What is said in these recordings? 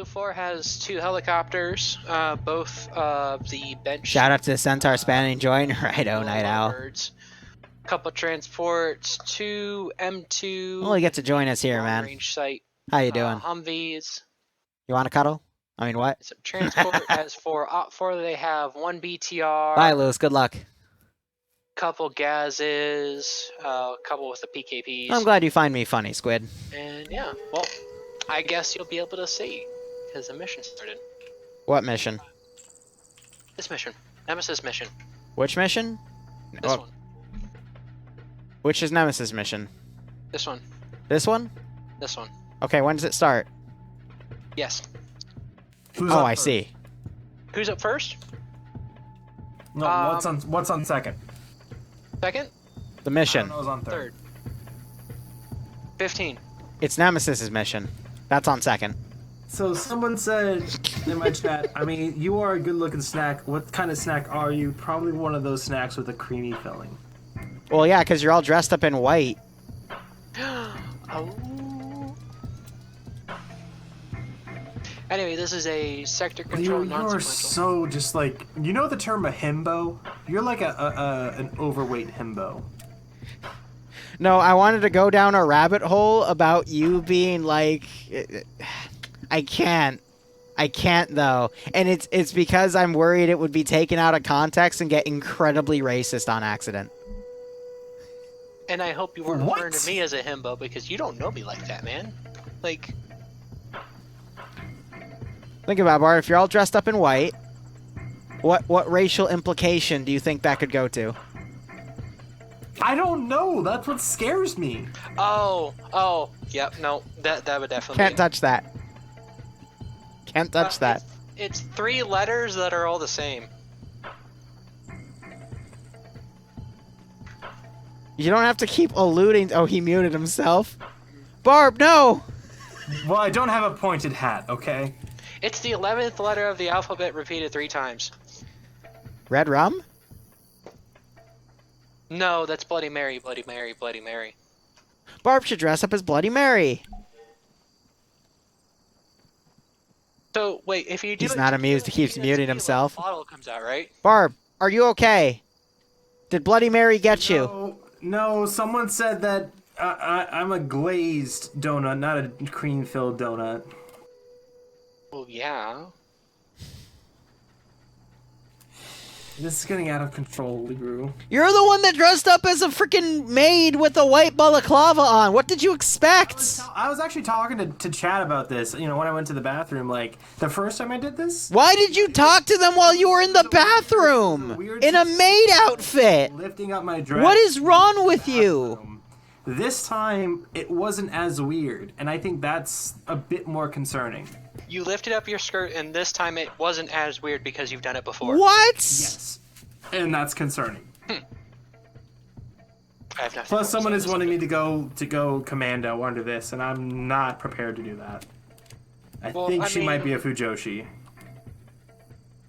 Blue 4 has 2 helicopters, both the bench. Shout out to the Centaur spanning join. Righto, Night Owl. Birds. Couple transports, 2 M2. Well, you get to join us here, man. Range site. How you doing? Humvees. You want to cuddle? I mean, what? So transport has 4 OP4. They have 1 BTR. Bye, Lewis. Good luck. Couple gases, couple with the PKPs. I'm glad you find me funny, Squid. And yeah, well, I guess you'll be able to see, because the mission started. What mission? This mission. Nemesis mission. Which mission? This one. Which is Nemesis mission? This one. This one? This one. Okay, when does it start? Yes. Oh, I see. Who's up first? No, what's on second? Second? The mission. I was on third. 15. It's Nemesis's mission. That's on second. So someone said in my chat, I mean, you are a good-looking snack. What kind of snack are you? Probably one of those snacks with a creamy filling. Well, yeah, because you're all dressed up in white. Oh. Anyway, this is a sector control You are so just like, you know the term a himbo? You're like an overweight himbo. No, I wanted to go down a rabbit hole about you being like, I can't though, and it's because I'm worried it would be taken out of context and get incredibly racist on accident. And I hope you weren't referring to me as a himbo, because you don't know me like that, man. Like, think about it, Bart. If you're all dressed up in white, what racial implication do you think that could go to? I don't know. That's what scares me. Oh, yep, no, that would definitely. Can't touch that. Can't touch that. It's 3 letters that are all the same. You don't have to keep alluding. Oh, he muted himself. Barb, no! Well, I don't have a pointed hat, okay? It's the 11th letter of the alphabet repeated 3 times. Red rum? No, that's Bloody Mary, Bloody Mary, Bloody Mary. Barb should dress up as Bloody Mary. So, wait, if you do He's not amused. He keeps muting himself. Bottle comes out, right? Barb, are you okay? Did Bloody Mary get you? No, someone said that I'm a glazed donut, not a cream-filled donut. Well, yeah. This is getting out of control, Liru. You're the one that dressed up as a freaking maid with a white balaclava on. What did you expect? I was actually talking to Chad about this, you know, when I went to the bathroom, like, the first time I did this. Why did you talk to them while you were in the bathroom? In a maid outfit? Lifting up my dress. What is wrong with you? This time, it wasn't as weird, and I think that's a bit more concerning. You lifted up your skirt, and this time it wasn't as weird because you've done it before. What? Yes. And that's concerning. Plus, Plus, someone is wanting me to go commando under this, and I'm not prepared to do that. I think she might be a Fujoshi.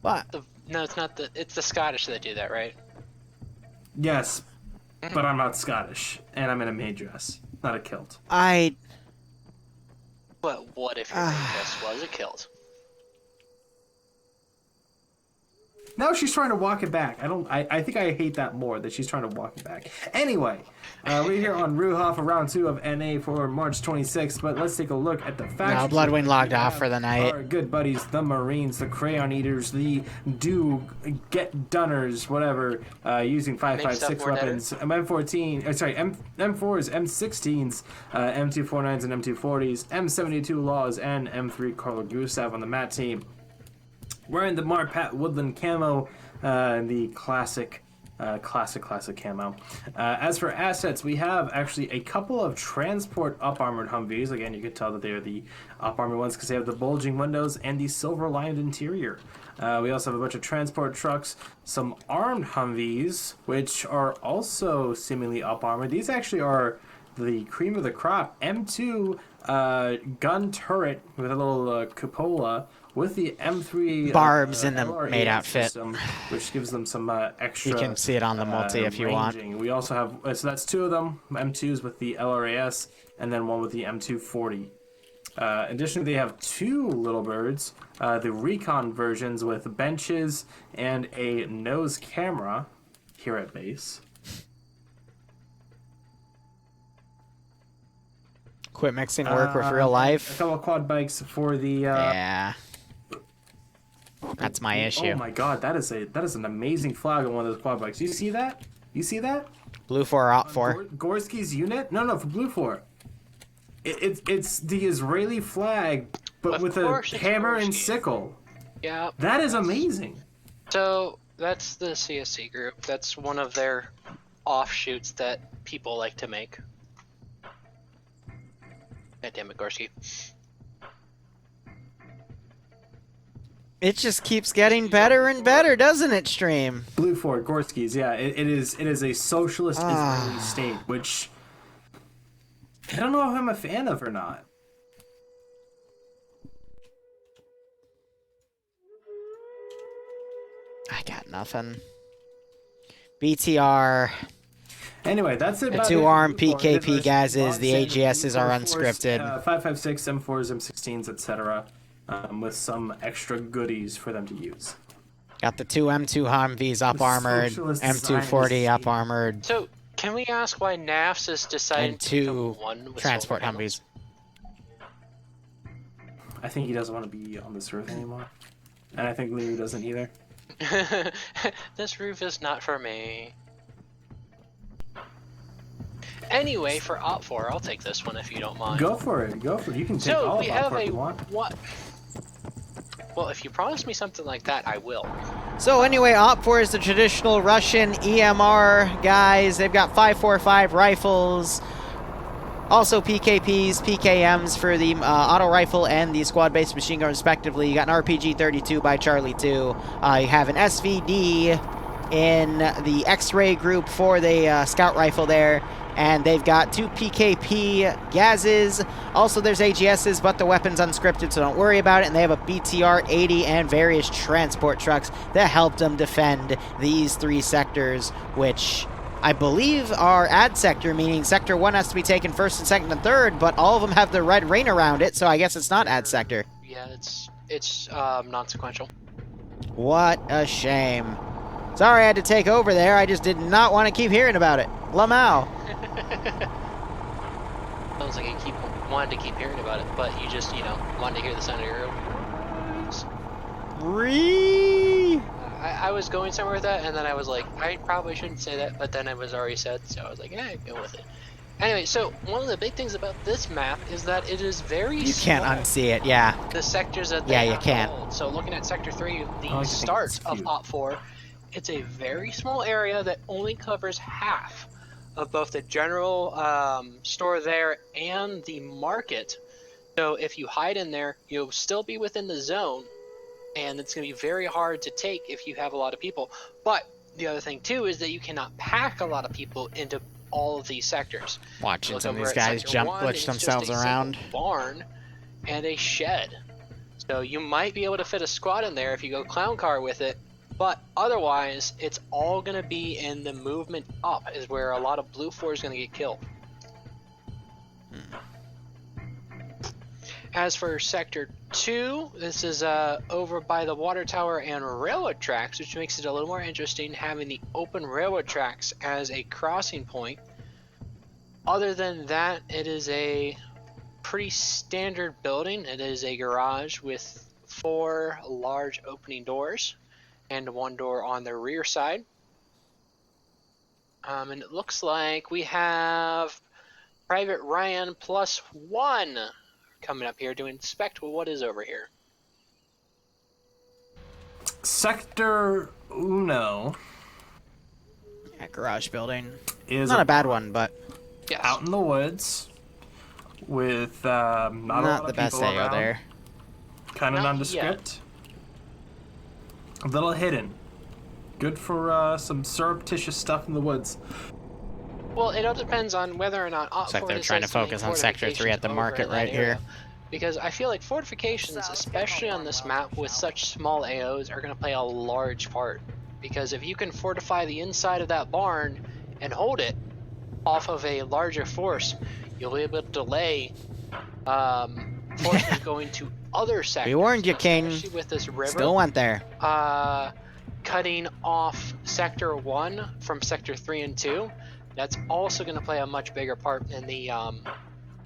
What? No, it's not it's the Scottish that do that, right? Yes, but I'm not Scottish, and I'm in a maid dress, not a kilt. But what if your main dress was a kilt? Now she's trying to walk it back. I think I hate that more, that she's trying to walk it back. Anyway, we're here on Ruha for round 2 of NA for March 26th, but let's take a look at the factions. No, Bloodwind logged off for the night. Our good buddies, the Marines, the Crayon Eaters, the Get-Dunners, whatever, using 5.56 weapons, M14, M4s, M16s, M249s and M240s, M72 Laws, and M3 Carl Gustav on the mat team. Wearing the Marpat Woodland camo, the classic camo. As for assets, we have actually a couple of transport up-armored Humvees. Again, you can tell that they are the up-armored ones because they have the bulging windows and the silver-lined interior. We also have a bunch of transport trucks, some armed Humvees, which are also seemingly up-armored. These actually are the cream of the crop. M2 gun turret with a little cupola, with the M3 Barbs in the LRA maid outfit, system, which gives them some extra. You can see it on the multi if you ranging. want. We also have so that's 2 of them, M2s with the LRAS, and then one with the M240. Additionally, they have 2 little birds, the recon versions with benches and a nose camera here at base. Quit mixing work with real life. A couple of quad bikes for the. Yeah. That's my issue. Oh my god, that is an amazing flag on one of those quad bikes. You see that? You see that? Blue 4 Op 4. Gorski's unit? No, for Blue 4. It's the Israeli flag, but with a hammer and sickle. Yeah. That is amazing. So that's the CSC group. That's one of their offshoots that people like to make. God damn it, Gorski. It just keeps getting better and better, doesn't it, stream? Blue 4, Gorski's, yeah. It is a socialist Israeli state, which I don't know if I'm a fan of or not. I got nothing. BTR. Anyway, that's it. The 2-arm PKP gases, the AGSs are unscripted. 5.56, M4s, M16s, etc. With some extra goodies for them to use. Got the 2 M2 Humvees up armored, M240 up armored. So, can we ask why NAFS is deciding and to 2 become one with transport solar Humvees. I think he doesn't want to be on this Earth anymore. And I think Liru doesn't either. panels? This roof is not for me. Anyway, for Op 4, I'll take this one if you don't mind. Go for it. You can take all of Op 4 if you want. What? Well, if you promise me something like that, I will. So anyway, Op 4 is the traditional Russian EMR guys. They've got 5.45 rifles. Also PKPs, PKMs for the auto rifle and the squad-based machine gun respectively. You got an RPG-32 by Charlie 2. You have an SVD in the X-ray group for the scout rifle there. And they've got 2 PKP gases. Also, there's AGSs, but the weapon's unscripted, so don't worry about it. And they have a BTR-80 and various transport trucks that helped them defend these 3 sectors, which I believe are ad sector, meaning Sector 1 has to be taken first and second and third, but all of them have the red rain around it, so I guess it's not ad sector. Yeah, it's non-sequential. What a shame. Sorry I had to take over there. I just did not want to keep hearing about it. Lamau. Sounds like you wanted to keep hearing about it, but you just, wanted to hear the sound of your own. I was going somewhere with that, and then I was like, I probably shouldn't say that, but then it was already said, so I was like, yeah, go with it. Anyway, so one of the big things about this map is that it is very You small. can't unsee it, yeah. The sectors that Yeah, they you have can't. hold. So looking at Sector 3, the I start think it's of cute. Op 4, it's a very small area that only covers half of both the general store there and the market. So if you hide in there, you'll still be within the zone, and it's going to be very hard to take if you have a lot of people. But the other thing too is that you cannot pack a lot of people into all of these sectors. Watching Look some of over these at guys Sector jump 1, glitch it's themselves just a around. single barn and a shed. So you might be able to fit a squad in there if you go clown car with it, but otherwise it's all going to be in the movement up is where a lot of Blue 4 is going to get killed. As for Sector 2, this is over by the water tower and railroad tracks, which makes it a little more interesting having the open railroad tracks as a crossing point. Other than that, it is a pretty standard building. It is a garage with 4 large opening doors and 1 door on the rear side. And it looks like we have Private Ryan +1 coming up here to inspect what is over here. Sector Uno Yeah, garage building. is Not a bad one, but Yes. out in the woods with not a lot not of the best people AO around. there. Kind of Not nondescript. A little hidden. Good for some surreptitious stuff in the woods. Well, it all depends on whether or not Op Looks like 4 they're trying to decides focus make on Sector 3 at the fortifications market over in right that here. area. Because I feel like fortifications, especially on this map with such small AOs, are going to play a large part. Because if you can fortify the inside of that barn and hold it off of a larger force, you'll be able to delay forces going to other sectors. We warned you, King. Especially with this river. Still went there. Cutting off Sector 1 from Sector 3 and 2. That's also going to play a much bigger part in the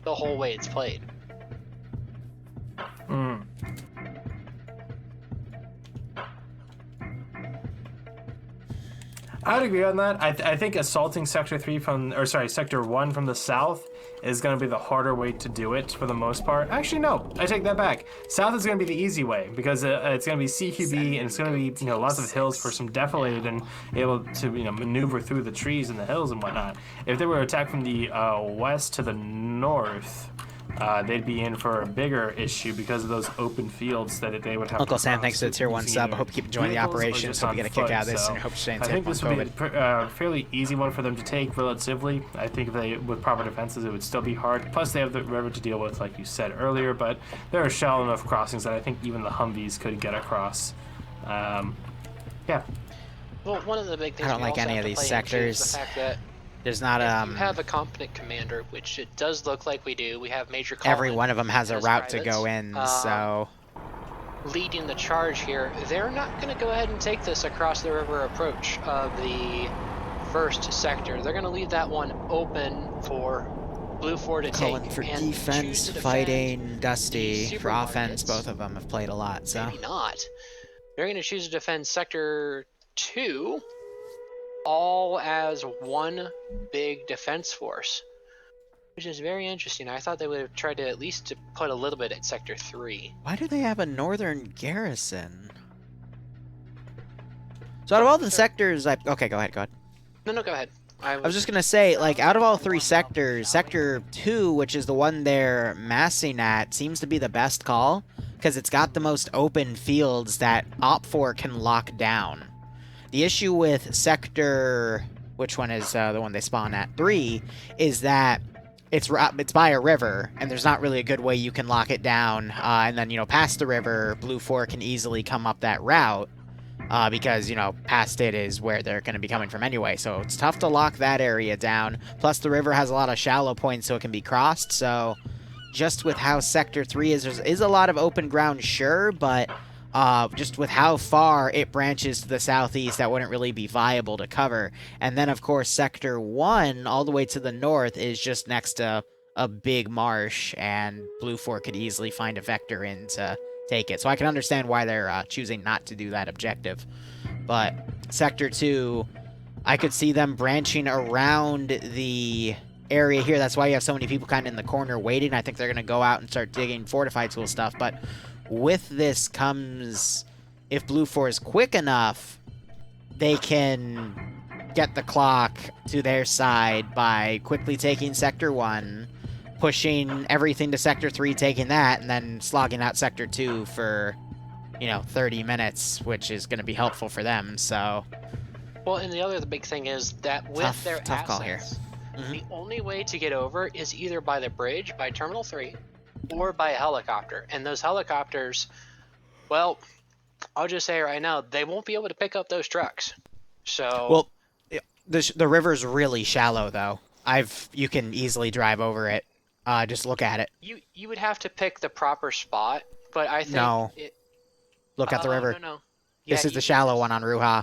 whole way it's played. Mm. I'd agree on that. I think assaulting Sector 1 from the south is going to be the harder way to do it for the most part. Actually, no, I take that back. South is going to be the easy way because it's going to be CQB and it's going to be lots of hills for some defilade and able to maneuver through the trees and the hills and whatnot. If they were attacked from the west to the north, they'd be in for a bigger issue because of those open fields that they would have. Uncle Sam, thanks to the tier 1 sub. I hope you keep enjoying the operation. Hope you get a kick out of this, and I hope you stay in I think this would COVID. be a fairly easy one for them to take relatively. I think if they, with proper defenses, it would still be hard. Plus, they have the river to deal with, like you said earlier, but there are shallow enough crossings that I think even the Humvees could get across. Yeah. Well, one of the big things I don't like any of these sectors. Is the fact that there's not you have a competent commander, which it does look like we do. We have Major Colin. Every one of them has a route to go in, so leading the charge here. They're not going to go ahead and take this across the river approach of the first sector. They're going to leave that one open for Blue 4 to Colin take. for and defense, fighting Dusty for offense. Both of them have played a lot, so maybe not. They're going to choose to defend Sector 2. All as one big defense force, which is very interesting. I thought they would have tried to at least to put a little bit at Sector 3. Why do they have a northern garrison? So out of all the sectors, okay, go ahead. No, go ahead. I was just gonna say, like, out of all 3 sectors, Sector 2, which is the one they're massing at, seems to be the best call, because it's got the most open fields that Op 4 can lock down. The issue with Sector, which one is the one they spawn at, 3, is that it's by a river, and there's not really a good way you can lock it down, and then, past the river, Blue 4 can easily come up that route, because, past it is where they're going to be coming from anyway, so it's tough to lock that area down. Plus, the river has a lot of shallow points, so it can be crossed, so just with how Sector 3 is, there is a lot of open ground, sure, but just with how far it branches to the southeast, that wouldn't really be viable to cover. And then, of course, Sector 1, all the way to the north, is just next to a big marsh, and Blue 4 could easily find a vector in to take it. So I can understand why they're choosing not to do that objective. But Sector 2, I could see them branching around the area here. That's why you have so many people kind of in the corner waiting. I think they're going to go out and start digging fortified tool stuff, but with this comes, if Blue 4 is quick enough, they can get the clock to their side by quickly taking Sector 1, pushing everything to Sector 3, taking that, and then slogging out Sector 2 for, 30 minutes, which is going to be helpful for them, so. Well, and the big thing is that with their tough call here. The only way to get over is either by the bridge, by Terminal 3, or by a helicopter. And those helicopters, well, I'll just say right now, they won't be able to pick up those trucks. So well, the river's really shallow though. You can easily drive over it. Just look at it. You would have to pick the proper spot, but I think look at the river. No. This is the shallow one on Ruha.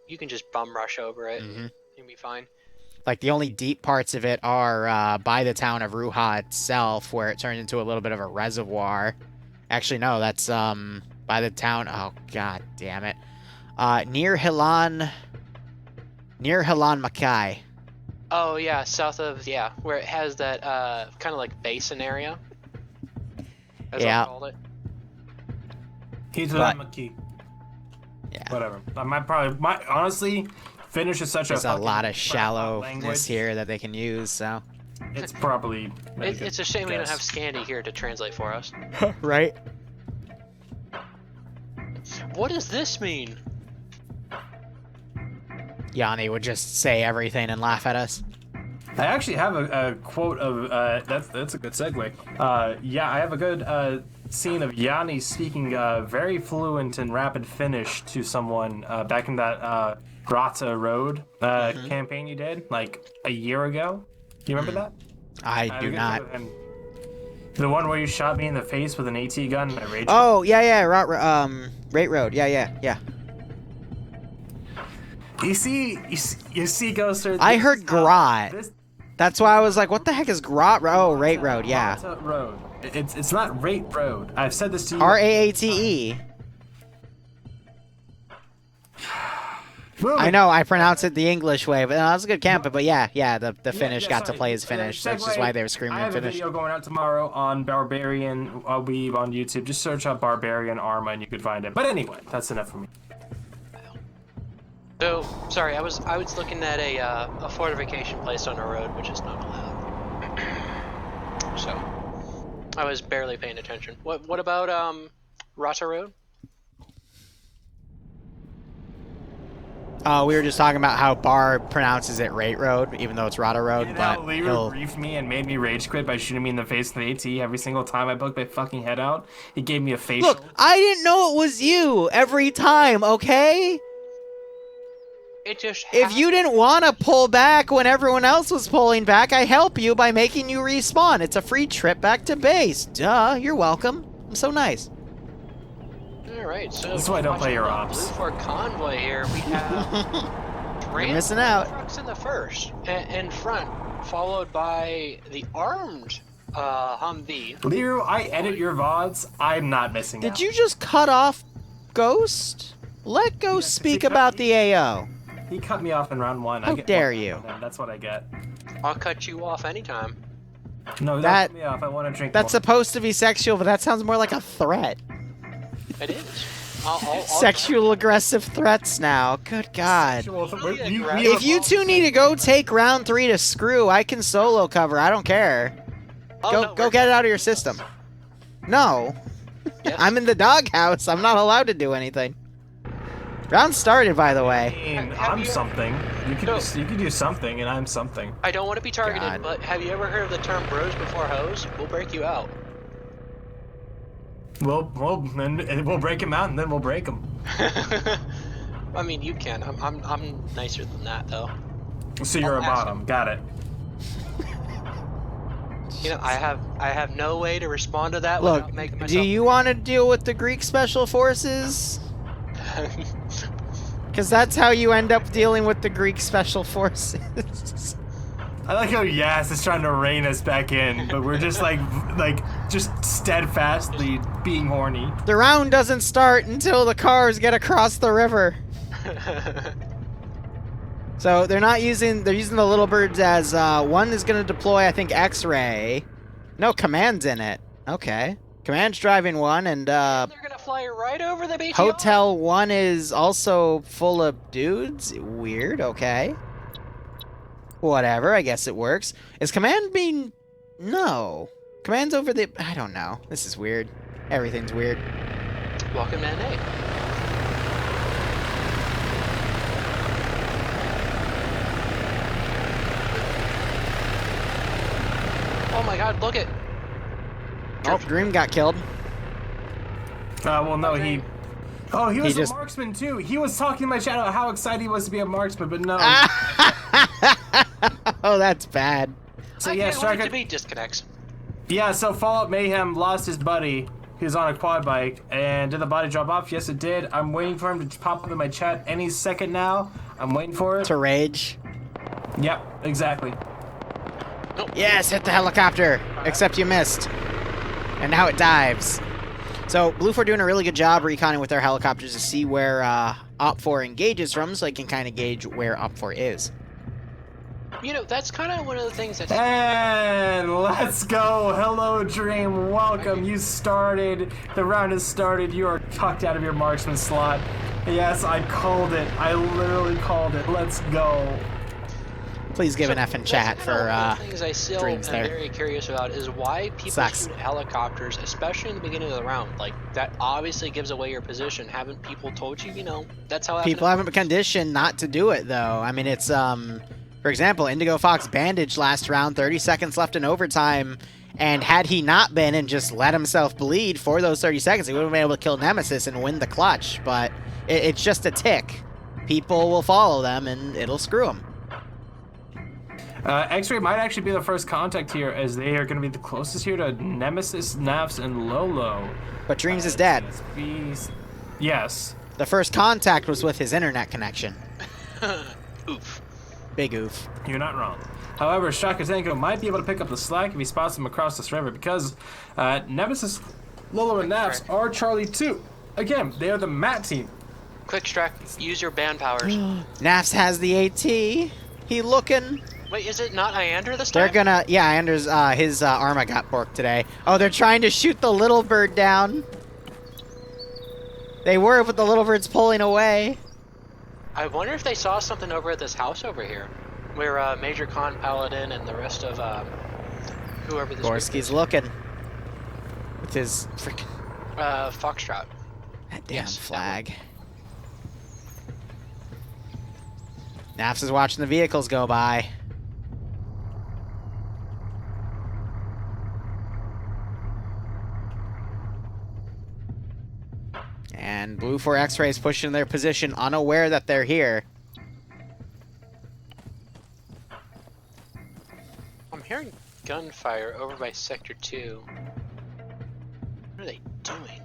You can just bum rush over it. You'll be fine. Like, the only deep parts of it are by the town of Ruha itself, where it turns into a little bit of a reservoir. Actually, no, that's by the town. Oh, god damn it. Near Hilan Makai. Oh, yeah, south of, where it has that kind of like basin area. As I called it. Hilan Makai. Yeah. Whatever. Honestly, Finnish is such There's a lot of shallowness here that they can use, so. It's probably. It's a shame we don't have Scandi here to translate for us. Right? What does this mean? Yanni would just say everything and laugh at us. I actually have a quote of that's a good segue. I have a good scene of Yanni speaking very fluent and rapid Finnish to someone back in that Grata Road campaign you did like a year ago. Do you remember that? I do not. The one where you shot me in the face with an AT gun and I rage. Oh, yeah. Rate Road. Yeah. You see, Ghoster. I heard Grot. That's why I was like, what the heck is Grot? Oh, Rate Road, yeah. Road. It's not Rate Road. I've said this to you. Raate. I know, I pronounce it the English way, but that was a good camp. But yeah, the Finnish got to play his Finnish, which is why they were screaming in Finnish. I have a video going out tomorrow on Barbarian Weeb on YouTube. Just search up Barbarian Arma and you could find it. But anyway, that's enough for me. So, sorry, I was looking at a fortification placed on a road, which is not allowed. So, I was barely paying attention. What about Rata Road? We were just talking about how Bar pronounces it Rate Road, even though it's Rata Road. But Liru briefed me and made me rage quit by shooting me in the face with the AT every single time I poked my fucking head out. He gave me a facial. Look, I didn't know it was you every time, okay? It just if you didn't want to pull back when everyone else was pulling back, I help you by making you respawn. It's a free trip back to base. Duh, you're welcome. I'm so nice. Alright, so that's why I don't play your ops. Blue Fort convoy here, we have you're missing out. Trucks in the first, in front, followed by the armed Humvee. Liru, I edit your VODs. I'm not missing out. Did you just cut off Ghost? Let Ghost speak about the AO. He cut me off in round 1. How dare you? That's what I get. I'll cut you off anytime. No, that cut me off. I want to drink That's more. supposed to be sexual, but that sounds more like a threat. It is. Sexual aggressive threats now. Good God. If If you two need to go take round 3 to screw, I can solo cover. I don't care. Go get it out of your system. No. Yes. I'm in the doghouse. I'm not allowed to do anything. Round started, by the way. I'm something. You can do something, and I'm something. I don't want to be targeted, God. but have you ever heard of the term bros before hoes? We'll break you out. And we'll break him out, and then we'll break him. I mean, you can. I'm nicer than that, though. So you're a bottom. Got it. You know, I have no way to respond to that Look, without making myself. do you want to deal with the Greek Special Forces? Because that's how you end up dealing with the Greek Special Forces. I like how Yas is trying to rein us back in, but we're just just steadfastly being horny. The round doesn't start until the cars get across the river. So they're using the little birds as one is going to deploy, I think, X-ray. No, Command's in it. Okay. Command's driving one, and they're gonna fly right over the BTR. Hotel 1 is also full of dudes. Weird. Okay. Whatever. I guess it works. Is Command being? No. Command's over the. I don't know. This is weird. Everything's weird. Welcome to NA. Oh my God! Look it. Oh, Dream got killed. Well, no, he was just a marksman too. He was talking in my chat about how excited he was to be a marksman, but no. Oh, that's bad. So I yeah, can't wait Striker. to be disconnects. Yeah, so Fallout Mayhem lost his buddy. He was on a quad bike, and did the body drop off? Yes, it did. I'm waiting for him to pop up in my chat any second now. I'm waiting for it. To rage. Yep, exactly. Yes, hit the helicopter. Except you missed. And now it dives. So, Blue 4 doing a really good job reconning with their helicopters to see where Op 4 engages from, so they can kind of gauge where Op 4 is. You know, that's kind of one of the things that's... And let's go. Hello, Dream. Welcome. You started. The round has started. You are tucked out of your marksman slot. Yes, I called it. I literally called it. Let's go. Please give an F in chat for one of the things I still am Dreams there. very curious about is why people Sucks. shoot helicopters, especially in the beginning of the round. Like, that obviously gives away your position. Haven't people told you, you know, that's how... People haven't been conditioned not to do it, though. I mean, it's, for example, Indigo Fox bandaged last round, 30 seconds left in overtime, and had he not been and just let himself bleed for those 30 seconds, he would have been able to kill Nemesis and win the clutch, but it's just a tick. People will follow them, and it'll screw them. X-Ray might actually be the first contact here, as they are going to be the closest here to Nemesis, Nafs, and Lolo. But Dreams is dead. Yes. The first contact was with his internet connection. Oof. Big oof. You're not wrong. However, Shakatenko might be able to pick up the slack if he spots them across this river, because Nemesis, Lolo, and Nafs are Charlie 2. Again, they are the mat team. Quick Strack, use your band powers. Nafs has the AT. He looking. Wait, is it not Iander this time? They're gonna, yeah, Iander's, his Arma got porked today. Oh, they're trying to shoot the little bird down. They were, but the little bird's pulling away. I wonder if they saw something over at this house over here, where Major Khan, Paladin, and the rest of whoever this Gorski's looking with his freaking Foxtrot. that damn Yes, flag. Nafs is watching the vehicles go by. And Blue 4 X-Ray is pushing their position, unaware that they're here. I'm hearing gunfire over by Sector 2. What are they doing?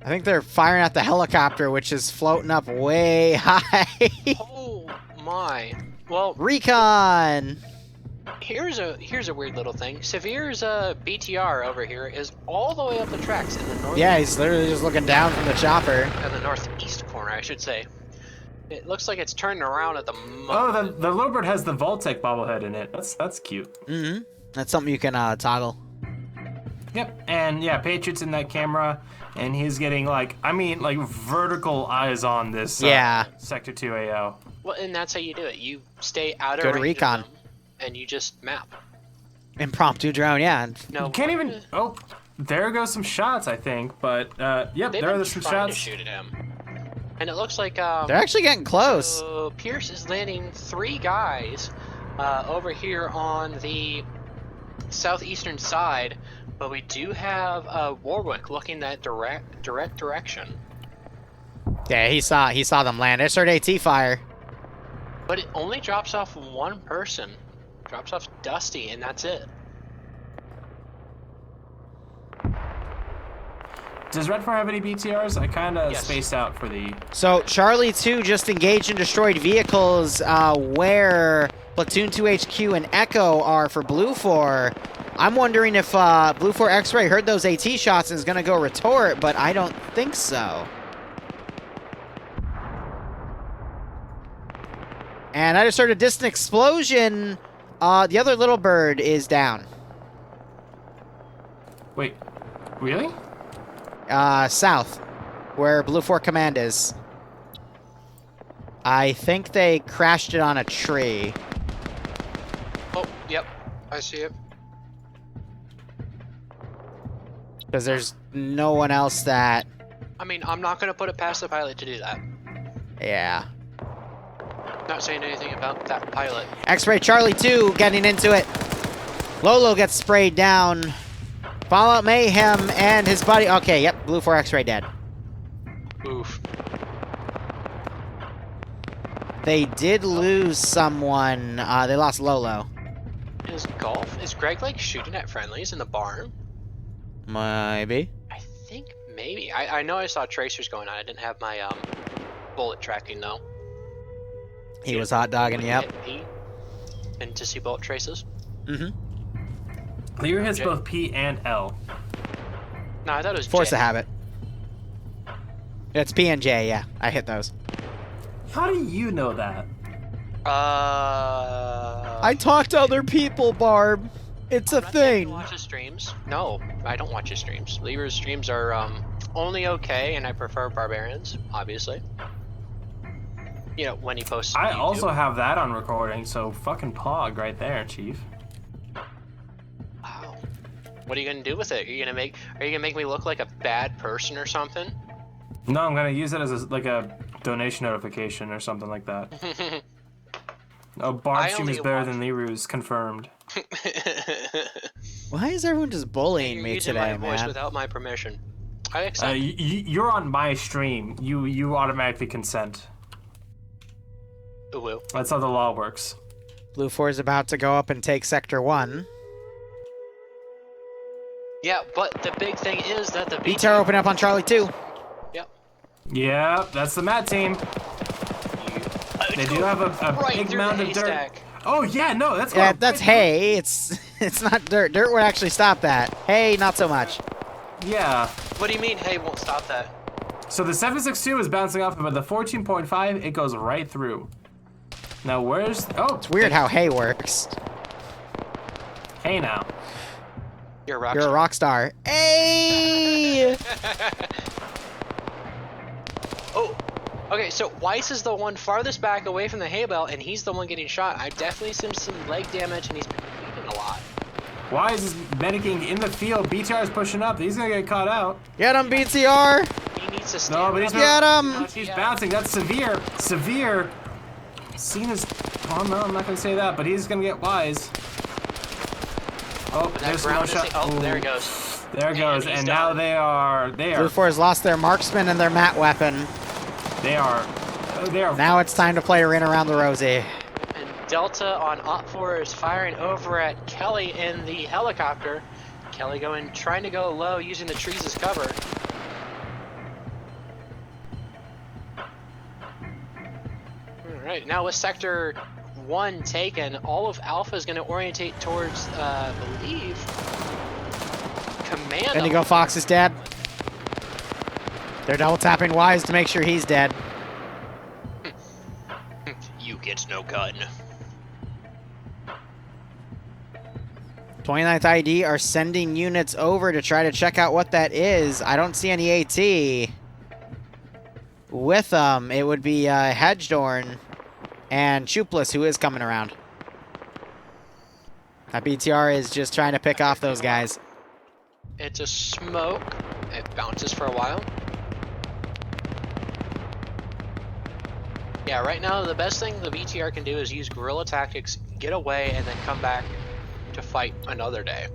I think they're firing at the helicopter, which is floating up way high. Oh my. Well, Recon! here's a weird little thing. Severe's BTR over here is all the way up the tracks in the north. Yeah, he's literally just looking down from the chopper. In the northeast corner, I should say. It looks like it's turning around at the moment. Oh, the little bird has the Voltec bobblehead in it. That's cute. Mm-hmm. That's something you can toggle. Yep, and yeah, Patriot's in that camera, and he's getting like vertical eyes on this. Sector 2 AO. Well, and that's how you do it. You stay out of Good range recon. of them, and you just map. Impromptu drone, yeah. No, You can't even. Oh, there goes some shots, I think. But yep, They've there been are some trying to shots. shoot at him, and it looks like They're actually getting close. So Pierce is landing 3 guys over here on the southeastern side, but we do have Warwick looking that direct direction. Yeah, he saw them land. They started AT fire. But it only drops off one person. Drops off Dusty, and that's it. Does Red 4 have any BTRs? I kind of Yes. spaced out for the. So Charlie 2 just engaged and destroyed vehicles where Platoon 2 HQ and Echo are for Blue 4. I'm wondering if Blue 4 X-Ray heard those AT shots and is going to go retort, but I don't think so. And I just heard a distant explosion. The other little bird is down. Wait, really? South, where Blue 4 Command is. I think they crashed it on a tree. Oh, yep. I see it. Because there's no one else that... I mean, I'm not going to put it past the pilot to do that. Yeah. Not saying anything about that pilot. X-Ray Charlie 2 getting into it. Lolo gets sprayed down. Fallout Mayhem and his buddy... Okay, yep, Blue 4 X-Ray dead. Oof. They did lose someone. They lost Lolo. Is Greg like shooting at friendlies in the barn? Maybe. I think maybe. I know I saw tracers going on. I didn't have my bullet tracking though. He was hot dogging, yep. Hit P and to see bullet traces. Mm-hmm. Liru hits J. both P and L. No, I thought it was Force J. of habit. It's P and J, yeah. I hit those. How do you know that? I talk to other people, Barb. It's a I'm not saying thing. to watch his streams. No, I don't watch his streams. Liru's streams are only okay, and I prefer Barbarians, obviously. You know, when he posts on I YouTube. also have that on recording, so fucking pog right there, Chief. Wow. What are you gonna do with it? Are you gonna make me look like a bad person or something? No, I'm gonna use it as a donation notification or something like that. Oh, Barb's stream is better than Liru's, confirmed. Why is everyone just bullying You're me using today, my voice man? without my permission. I accept. You're on my stream. You automatically consent. Ooh. That's how the law works. Blue 4 is about to go up and take Sector 1. Yeah, but the big thing is that the BTR open up on Charlie 2. Yep. Yeah, that's the Matt team. They do have a right big mound of dirt. Haystack. Oh yeah, no, that's Yeah, that's hay. It's not dirt. Dirt would actually stop that. Hay, not so much. Yeah. What do you mean hay won't stop that? So the 7.62 is bouncing off, but the 14.5 it goes right through. Now where's It's weird how hay works. Hey now. You're a You're a rock star. Hey! Oh, okay, so Weiss is the one farthest back away from the hay bale, and he's the one getting shot. I've definitely seen some leg damage, and he's bleeding a lot. Wise is medicing in the field. BTR is pushing up. He's gonna get caught out. Get him, BTR! He needs to stay. No, but he's Get him! He's bouncing. That's severe. Severe. Seen as. Oh no, I'm not gonna say that, but he's gonna get Wise. Oh, there's no shot. Oh, there he goes. There goes, and now they are. Blue 4 has lost their marksman and their mat weapon. They are. Now it's time to play a ring around the rosy. And Delta on Op4 is firing over at Kelly in the helicopter. Kelly trying to go low using the trees as cover. Alright, now with Sector 1 taken, all of Alpha is going to orientate towards, I believe, Commando. Indigo Fox is dead. They're double tapping Wise to make sure he's dead. You get no gun. 29th ID are sending units over to try to check out what that is. I don't see any AT. With them, it would be Hedgedorn and Chupless, who is coming around. That BTR is just trying to pick off those guys. It's a smoke. It bounces for a while. Yeah, right now the best thing the BTR can do is use guerrilla tactics, get away, and then come back to fight another day.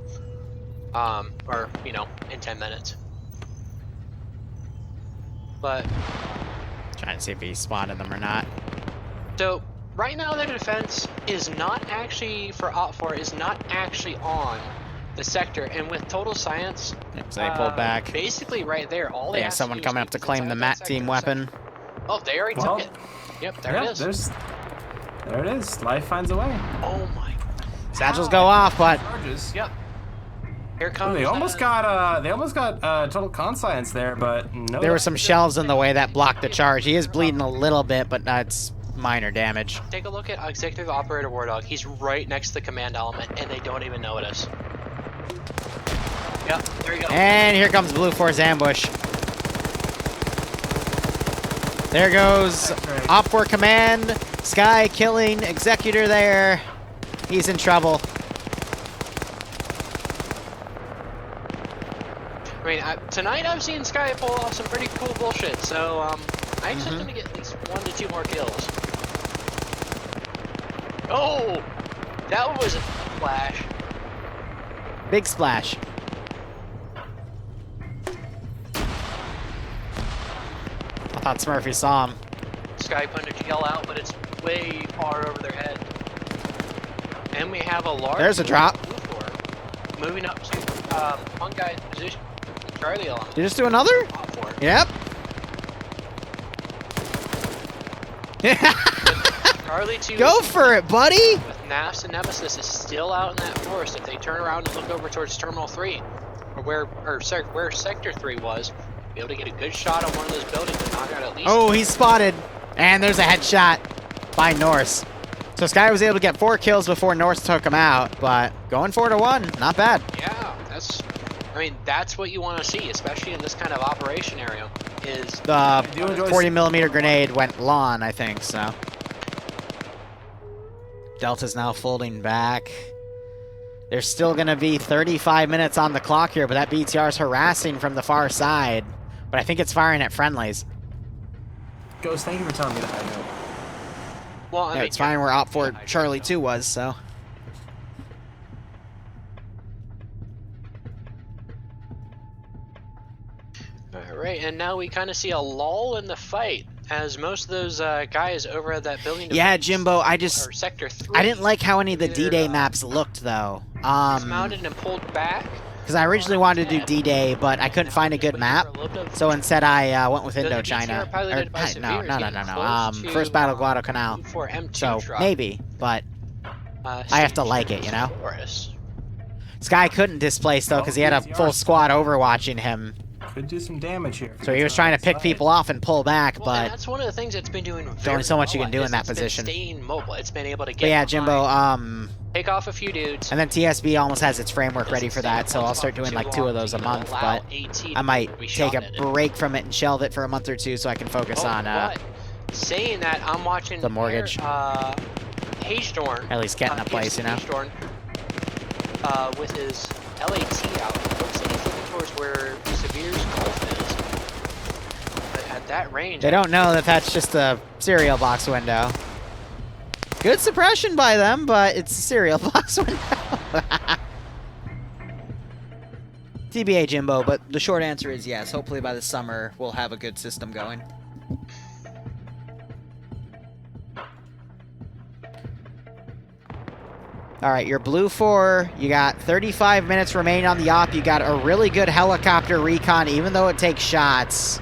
Or, you know, in 10 minutes. But Trying to see if he spotted them or not. so right now their defense is not actually for Op4 is not actually on the sector, and with total science, So they pulled back. basically right there, all They they have have someone to do is coming up keep to us claim the inside Mat that team sector. weapon. Oh, they already Well, took it. Yep, there it is. There it is. Life finds a way. Oh my. Satchels go off, but Charges. Yep. Here Oh, comes. they almost got total conscience there, but no. there were some shelves in the way that blocked the charge. He is bleeding a little bit, but that's minor damage. Take a look at Executive Operator War Dog. He's right next to the command element, and they don't even notice. Yep, there you go. And here comes Blue 4's ambush. There goes right. Op4 command. Sky killing Executor there. He's in trouble. I mean, tonight I've seen Sky pull off some pretty cool bullshit, so I expect him to get at least 1 to 2 more kills. Oh! That was a flash. Big splash. I thought Smurfy saw him. Sky putting a yell out, but it's way far over their head. And we have a large... There's a drop. Blue floor moving up to one guy's position. Charlie along. Did you just do another? Top floor. Yep. Charlie 2 Go for it, buddy! with Nafs and Nemesis is still out in that forest. If they turn around and look over towards Terminal 3, or where Sector 3 was, be able to get a good shot on one of those buildings and knock out at least. Oh, he's spotted. And there's a headshot by Norse. So Sky was able to get 4 kills before Norse took him out, but going 4 to 1, not bad. Yeah, that's what you want to see, especially in this kind of operation area. Is The 40mm grenade went lawn, I think, so. Delta's now folding back. There's still going to be 35 minutes on the clock here, but that BTR's harassing from the far side. But I think it's firing at friendlies. Ghost, thank you for telling me that. I know. well, I Yeah, mean, it's fine where Op4 Charlie 2 was, so. All right, and now we kind of see a lull in the fight. as most of those guys over at that building. Yeah, defense, Jimbo, or Sector 3. I didn't like how any of the either, D-Day maps looked, though. Dismounted and pulled back. Because I originally wanted to do D-Day, but I couldn't find a good map, so instead I went with Indochina. No. First Battle Guadalcanal. So, maybe, but I have to like it, you know? This guy couldn't displace, though, because he had a full squad overwatching him. Could do some damage here. So he was trying to pick people off and pull back, well, but that's one of the things it's been doing. There's only so much you can do in that position. Been staying mobile. It's been able to get. But yeah, Jimbo. Take off a few dudes. And then TSB almost has its framework ready for that, so I'll start doing like 2 of those a month. But I might take a break from it and shelve it for a month or 2 so I can focus on. Saying that, I'm watching the mortgage. Haystorn. At least getting a place, you know. Haystorn, with his LAT out, looks like he's looking towards where Severe's Gulf is. But at that range, they don't know that that's just a cereal box window. Good suppression by them, but it's a cereal box window. TBA, Jimbo, but the short answer is yes. Hopefully by the summer, we'll have a good system going. All right, your blue 4, you got 35 minutes remaining on the op. You got a really good helicopter recon, even though it takes shots.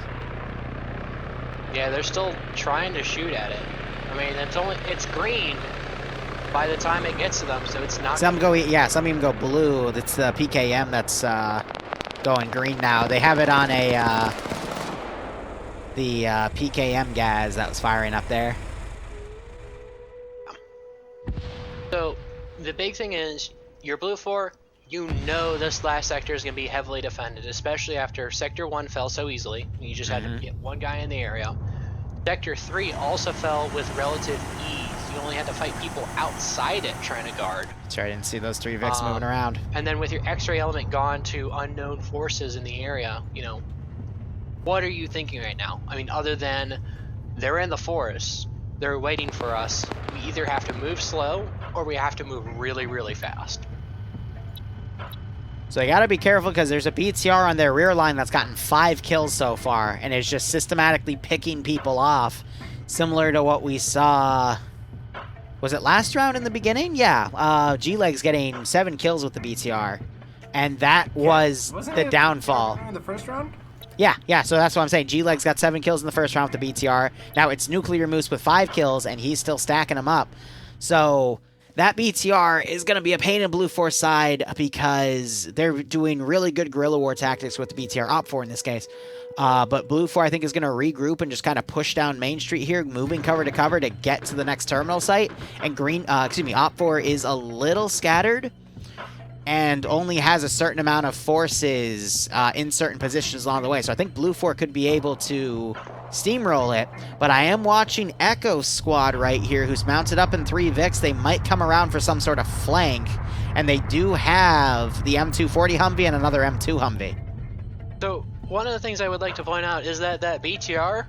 Yeah, they're still trying to shoot at it. I mean, it's green by the time it gets to them, so it's not. Some go, yeah, some even go blue. It's the PKM that's going green now. They have it on the PKM guys that was firing up there. So the big thing is your blue 4. You know this last sector is going to be heavily defended, especially after Sector 1 fell so easily. You just had to get one guy in the area. Sector 3 also fell with relative ease. You only had to fight people outside it trying to guard. That's right, I didn't see those 3 Vics moving around. And then with your X-ray element gone to unknown forces in the area, you know, what are you thinking right now? I mean, other than they're in the forest, they're waiting for us. We either have to move slow or we have to move really, really fast. So you gotta be careful because there's a BTR on their rear line that's gotten 5 kills so far, and is just systematically picking people off, similar to what we saw. Was it last round in the beginning? Yeah, G-Leg's getting 7 kills with the BTR, and that was the downfall. In the first round? Yeah, so that's what I'm saying. G-Leg's got 7 kills in the first round with the BTR. Now it's Nuclear Moose with 5 kills, and he's still stacking them up. So that BTR is going to be a pain in Blue Force side because they're doing really good guerrilla war tactics with the BTR Op 4 in this case. But Blue 4, I think, is going to regroup and just kind of push down Main Street here, moving cover to cover to get to the next terminal site. And Op 4 is a little scattered and only has a certain amount of forces in certain positions along the way. So I think Blue 4 could be able to steamroll it. But I am watching Echo Squad right here, who's mounted up in 3 Vics. They might come around for some sort of flank. And they do have the M240 Humvee and another M2 Humvee. So one of the things I would like to point out is that BTR,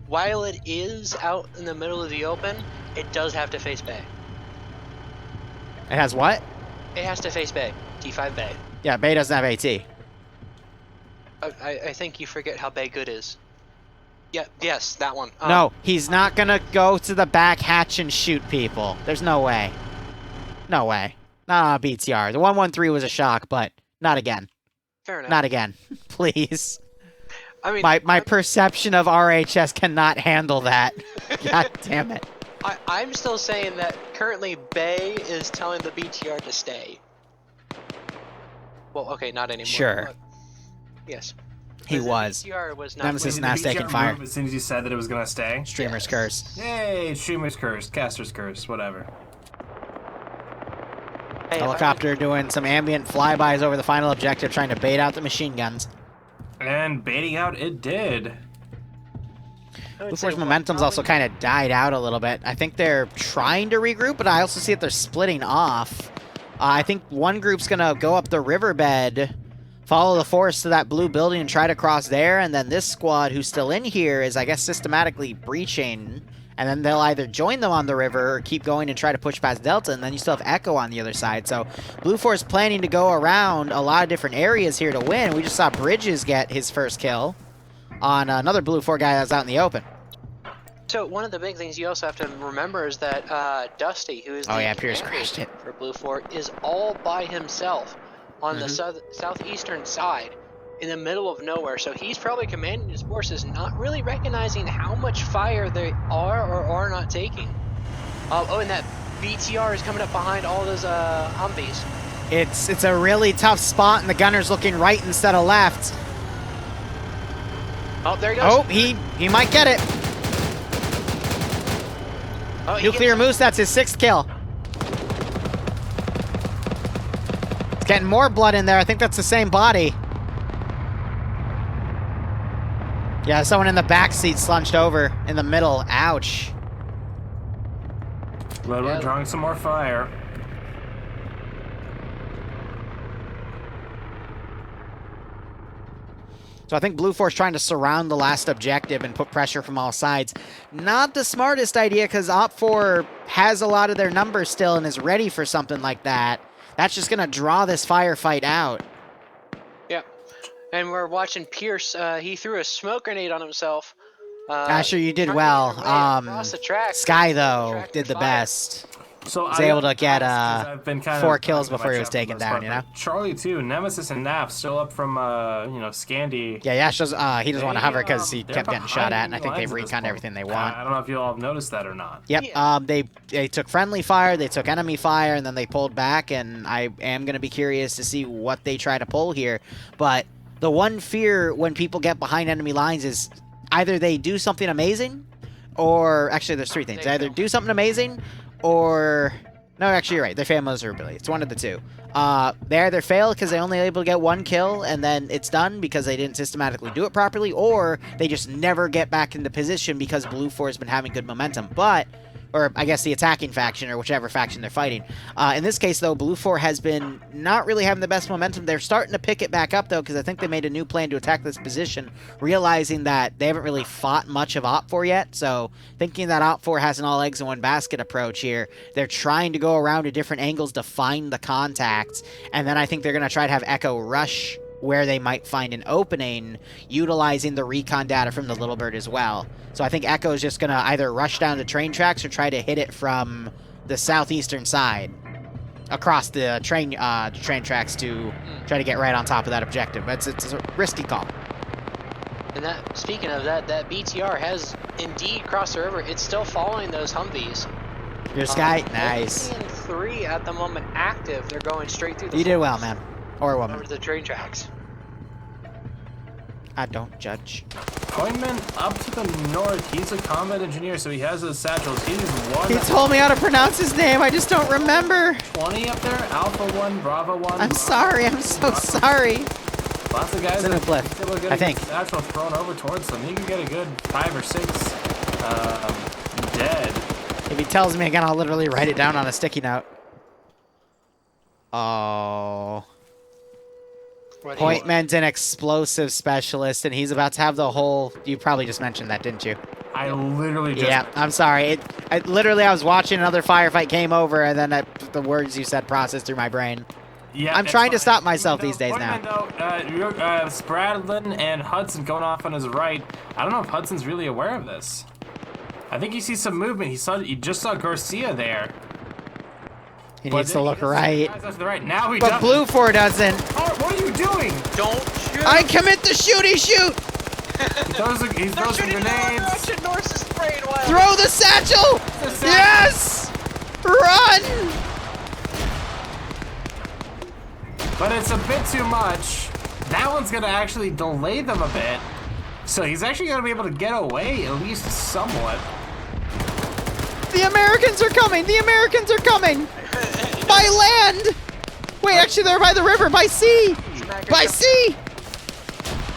while it is out in the middle of the open, it does have to face Bay. It has what? It has to face Bay. T5 Bay. Yeah, Bay doesn't have AT. I think you forget how Bay good is. Yeah, yes, that one. No, he's not gonna go to the back hatch and shoot people. There's no way. No way. Not on a BTR. The 113 was a shock, but not again. Fair enough. Not again. Please. I mean, my perception of RHS cannot handle that. God damn it. I'm still saying that currently Bay is telling the BTR to stay. Well, okay, not anymore. Sure. Yes. He was. BTR was not. Nemesis is not taking fire. As soon as you said that it was gonna stay. Streamer's curse. Yay! Streamer's curse. Caster's curse. Whatever. Hey, Helicopter doing some ambient flybys over the final objective, trying to bait out the machine guns. And baiting out it did. Blue Force momentum's also kind of died out a little bit. I think they're trying to regroup, but I also see that they're splitting off. I think one group's going to go up the riverbed, follow the forest to that blue building and try to cross there, and then this squad who's still in here is, I guess, systematically breaching, and then they'll either join them on the river or keep going and try to push past Delta, and then you still have Echo on the other side. So Blue Force planning to go around a lot of different areas here to win. We just saw Bridges get his first kill on another Blue 4 guy that's out in the open. So one of the big things you also have to remember is that Dusty, who is the Pierce commander crashed it. for Blue Fort, is all by himself on the southeastern side in the middle of nowhere. So he's probably commanding his forces, not really recognizing how much fire they are or are not taking. Oh, and that BTR is coming up behind all those Humvees. It's a really tough spot, and the gunner's looking right instead of left. Oh, there he goes. Oh, he might get it. Oh, Nuclear Moose, that's his 6th kill. It's getting more blood in there. I think that's the same body. Yeah, someone in the back seat slunched over in the middle. Ouch. Literally drawing some more fire. So I think Blue Force trying to surround the last objective and put pressure from all sides. Not the smartest idea, because Op4 has a lot of their numbers still and is ready for something like that. That's just going to draw this firefight out. Yeah. And we're watching Pierce. He threw a smoke grenade on himself. Asher, you did well. Across the tracks. Sky, though, did the best. So was able to get I've been kind 4 of kills before he was taken down, you know? Charlie, too. Nemesis and Nap still up from, Scandi. Yeah, Yash does, he doesn't want to hover because he kept getting shot at, and I think they've reconned everything they want. I don't know if you all have noticed that or not. Yep, Yeah. They took friendly fire, they took enemy fire, and then they pulled back, and I am going to be curious to see what they try to pull here. But the one fear when people get behind enemy lines is either they do something amazing, or... Actually, there's 3 things. They either do something amazing, or... No, actually, you're right. They fail miserably. It's one of the 2. They either fail because they only able to get 1 kill, and then it's done because they didn't systematically do it properly, or they just never get back into position because Blue 4 has been having good momentum. But... Or, I guess, the attacking faction, or whichever faction they're fighting. In this case, though, Blue 4 has been not really having the best momentum. They're starting to pick it back up, though, because I think they made a new plan to attack this position, realizing that they haven't really fought much of Op 4 yet. So, thinking that Op 4 has an all eggs in one basket approach here, they're trying to go around to different angles to find the contacts. And then I think they're going to try to have Echo rush where they might find an opening, utilizing the recon data from the Little Bird as well. So I think Echo is just going to either rush down the train tracks or try to hit it from the southeastern side across the train tracks to try to get right on top of that objective. It's a risky call. And that, speaking of that, that BTR has indeed crossed the river. It's still following those Humvees. Your Sky, nice. 3 at the moment active. They're going straight through the You did well, man. Or woman. over the train tracks. I don't judge. Pointman up to the north. He's a combat engineer, so he has those satchels. He's one. He told me how to pronounce his name. I just don't remember. 20 up there. Alpha 1, Bravo 1. I'm sorry. I'm so sorry. Lots of guys. It's in a flip, I think. Satchel thrown over towards them. He could get a good 5 or 6 dead. If he tells me again, I'll literally write it down on a sticky note. Oh. Pointman's an explosive specialist, and he's about to have the whole... You probably just mentioned that, didn't you? I literally just... Yeah, I'm sorry. Literally, I was watching another firefight game over, and then the words you said processed through my brain. Yeah, I'm trying to stop myself these days now. Spradlin and Hudson going off on his right. I don't know if Hudson's really aware of this. I think he sees some movement. He just saw Garcia there. He needs to look right. Now he but Blue 4 doesn't. Oh, what are you doing? Don't shoot! I commit the shooty shoot! He throws some grenades. Throw the satchel! Yes! Run! But it's a bit too much. That one's going to actually delay them a bit. So he's actually going to be able to get away, at least somewhat. The Americans are coming! The Americans are coming! By land! Wait, actually, they're by the river. By sea! By sea!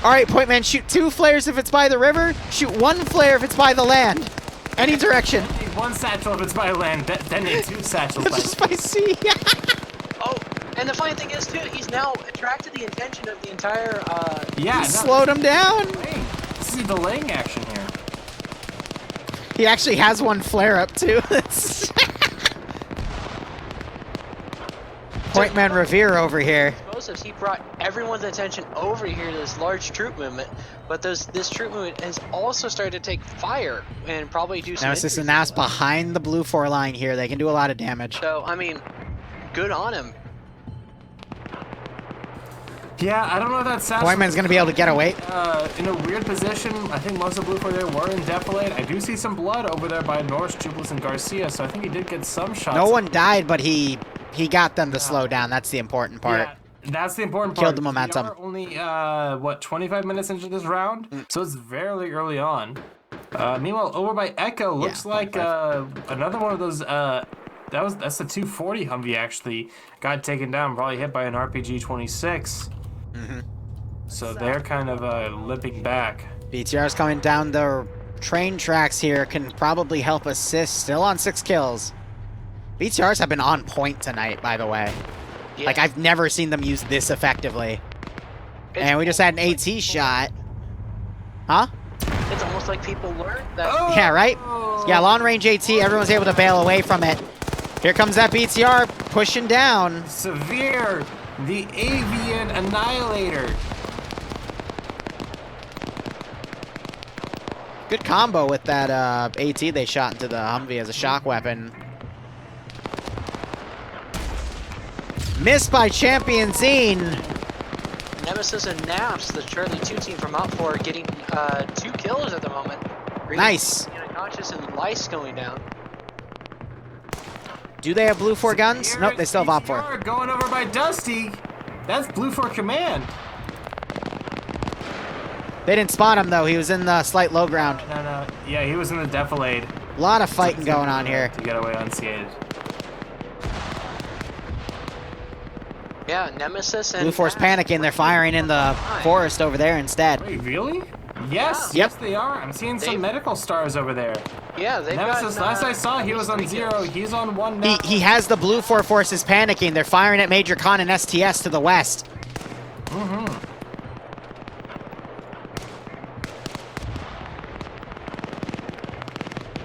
Alright, Pointman, shoot 2 flares if it's by the river. Shoot 1 flare if it's by the land. Any direction. Need 1 satchel if it's by land. Then need 2 satchels by sea. Oh, and the funny thing is, too, he's now attracted the attention of the entire... Yeah, slowed him down. This is delaying action here. He actually has 1 flare up, too. Pointman Revere over here. explosives, he brought everyone's attention over here to this large troop movement. But this troop movement has also started to take fire and probably do some Nemesis and injuries Nas behind the blue 4 line here. They can do a lot of damage. So, I mean, good on him. Yeah, I don't know if that sounds. Boyman's going to be able to get away. In a weird position. I think most of the blue 4 there were in defilade. I do see some blood over there by Norris, Jublis, and Garcia, so I think he did get some shots. No one died, but he got them to slow down. That's the important part. Yeah. That's the important part. Killed the momentum. We are only, what, 25 minutes into this round? So it's very early on. Meanwhile, over by Echo, looks like another one of those, that's the 240 Humvee, actually. Got taken down, probably hit by an RPG-26. So they're kind of limping back. BTR's coming down the train tracks here. Can probably help assist. Still on 6 kills. BTRs have been on point tonight, by the way. Yeah. Like, I've never seen them use this effectively. And we just had an AT shot. Huh? It's almost like people learned that. Oh! Yeah, right? Yeah, long range AT, everyone's able to bail away from it. Here comes that BTR pushing down. Severe, the Avian Annihilator. Good combo with that AT they shot into the Humvee as a shock weapon. Missed by Champion Zine. Nemesis and Naps, the Charlie 2 team from Out 4, getting 2 kills at the moment. Nice. Unconscious and Lice going down. Do they have blue 4 guns? Nope, they still have Op 4. Going over by Dusty. That's blue 4 command. They didn't spot him, though. He was in the slight low ground. No. Yeah, he was in the defilade. A lot of fighting going on here. To get away unscathed. Yeah, Nemesis and Blue 4's panicking. They're firing in the forest over there instead. Wait, really? Yes, Yeah. yes they are. I'm seeing some medical stars over there. Yeah, they've Nemesis, got, last I saw, he was on 0. He's on 1 now. He has the blue 4 forces panicking. They're firing at Major Con and STS to the west.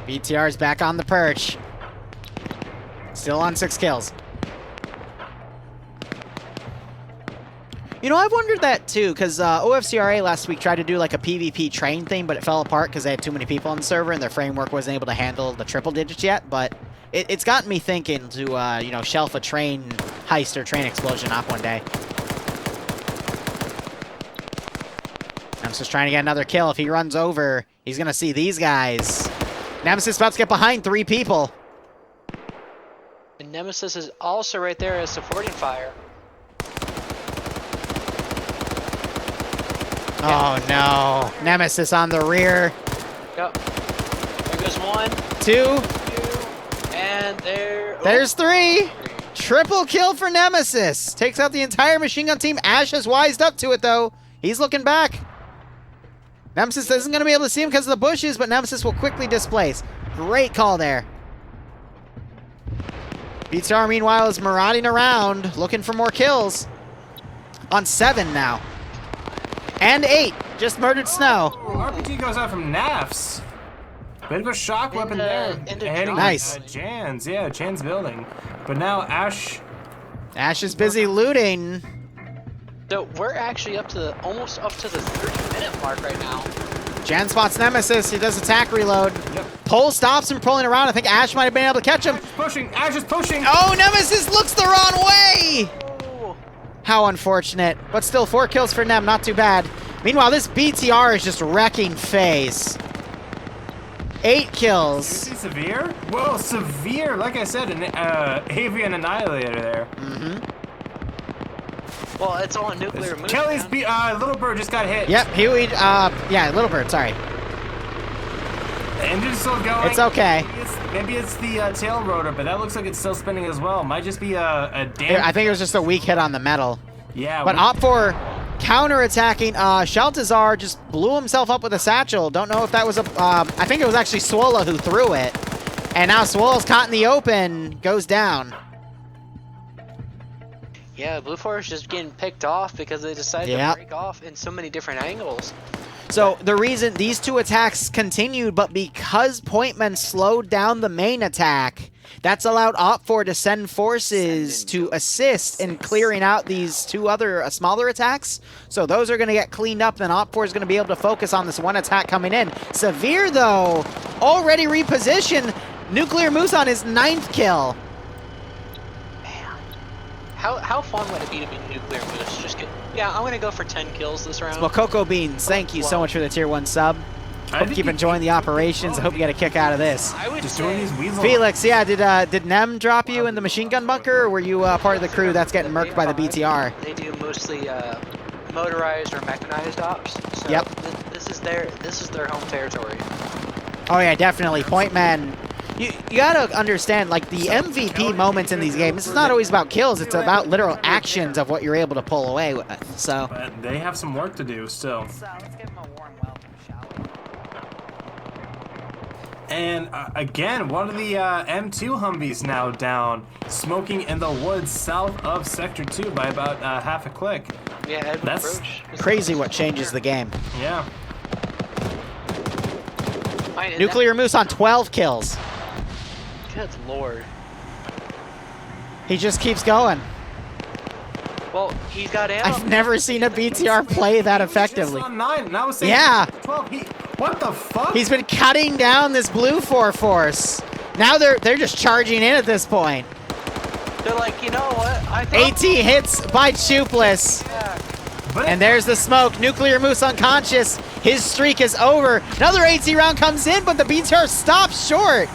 BTR's back on the perch. Still on 6 kills. You know, I've wondered that too, because OFCRA last week tried to do like a PvP train thing, but it fell apart because they had too many people on the server and their framework wasn't able to handle the triple digits yet. But it's gotten me thinking to, you know, shelf a train heist or train explosion up one day. Nemesis trying to get another kill. If he runs over, he's going to see these guys. Nemesis about to get behind 3 people. And Nemesis is also right there as supporting fire. Oh no. Nemesis on the rear. Yep. There goes 1, 2. and there. There's 3. Triple kill for Nemesis. Takes out the entire machine gun team. Ash has wised up to it though. He's looking back. Nemesis isn't going to be able to see him because of the bushes, but Nemesis will quickly displace. Great call there. BTR, meanwhile, is marauding around, looking for more kills. On 7 now. And 8. Just murdered Snow. RPG goes out from Nafs. Bit of a shock weapon there. Heading nice. Jan's, yeah, Jan's building. But now Ash. Ash is busy looting. So we're actually almost up to the 30-minute mark right now. Jan spots Nemesis. He does attack reload. Yep. Pole stops him pulling around. I think Ash might have been able to catch him. Ash is pushing. Oh, Nemesis looks the wrong way. Oh. How unfortunate. But still, 4 kills for Nem. Not too bad. Meanwhile, this BTR is just wrecking FaZe. 8 kills. Did you see Severe? Whoa, Severe. Like I said, an Avian Annihilator there. Well, it's all a nuclear move. Kelly's Little Bird just got hit. Yep, Huey, yeah, Little Bird, sorry. The engine's still going. It's okay. Maybe it's the tail rotor, but that looks like it's still spinning as well. Might just be a damn. I think it was just a weak hit on the metal. Yeah. But Op 4 counter-attacking. Shaltazar just blew himself up with a satchel. Don't know if that was a... I think it was actually Swola who threw it. And now Swola's caught in the open. Goes down. Yeah, Blue Force just getting picked off because they decided to break off in so many different angles. So the reason these 2 attacks continued, but because Pointman slowed down the main attack, That's allowed Op4 to send forces to assist in clearing out these two other smaller attacks. So those are going to get cleaned up, then Op4 is going to be able to focus on this one attack coming in. Severe, though, already repositioned. Nuclear Moose on his 9th kill. Man, how fun would it be to be Nuclear Moose? Just get, yeah, I'm going to go for 10 kills this round. Well, Cocoa Beans, thank you so much for the tier 1 sub. Hope you keep enjoying the operations. I hope you get a kick out of this. I would Just say, doing these weasel. Felix, yeah, did Nem drop you in the machine gun bunker, or were you part of the crew that's getting murked by the BTR? They do mostly motorized or mechanized ops. So Yep. This is their home territory. Oh yeah, definitely. Point man. You gotta understand, like, the MVP moments in these games, it's not always about kills, it's about literal actions of what you're able to pull away with. So But they have some work to do still. Let's give him a warm welcome shower. And again, one of the M2 Humvees now down, smoking in the woods south of Sector 2 by about half a click. Yeah, Edward That's Roach. crazy what changes the game. Yeah. Nuclear Moose on 12 kills. Good lord. He just keeps going. Well, he's got ammo. I've never seen a BTR play that effectively. Just on 9, now it's Yeah. 12. What the fuck? He's been cutting down this blue 4 force. Now they're just charging in at this point. They're like, you know what? I thought, AT hits by Chupless. yeah. But And there's the smoke. Nuclear Moose unconscious. His streak is over. Another AT round comes in, but the BTR stops short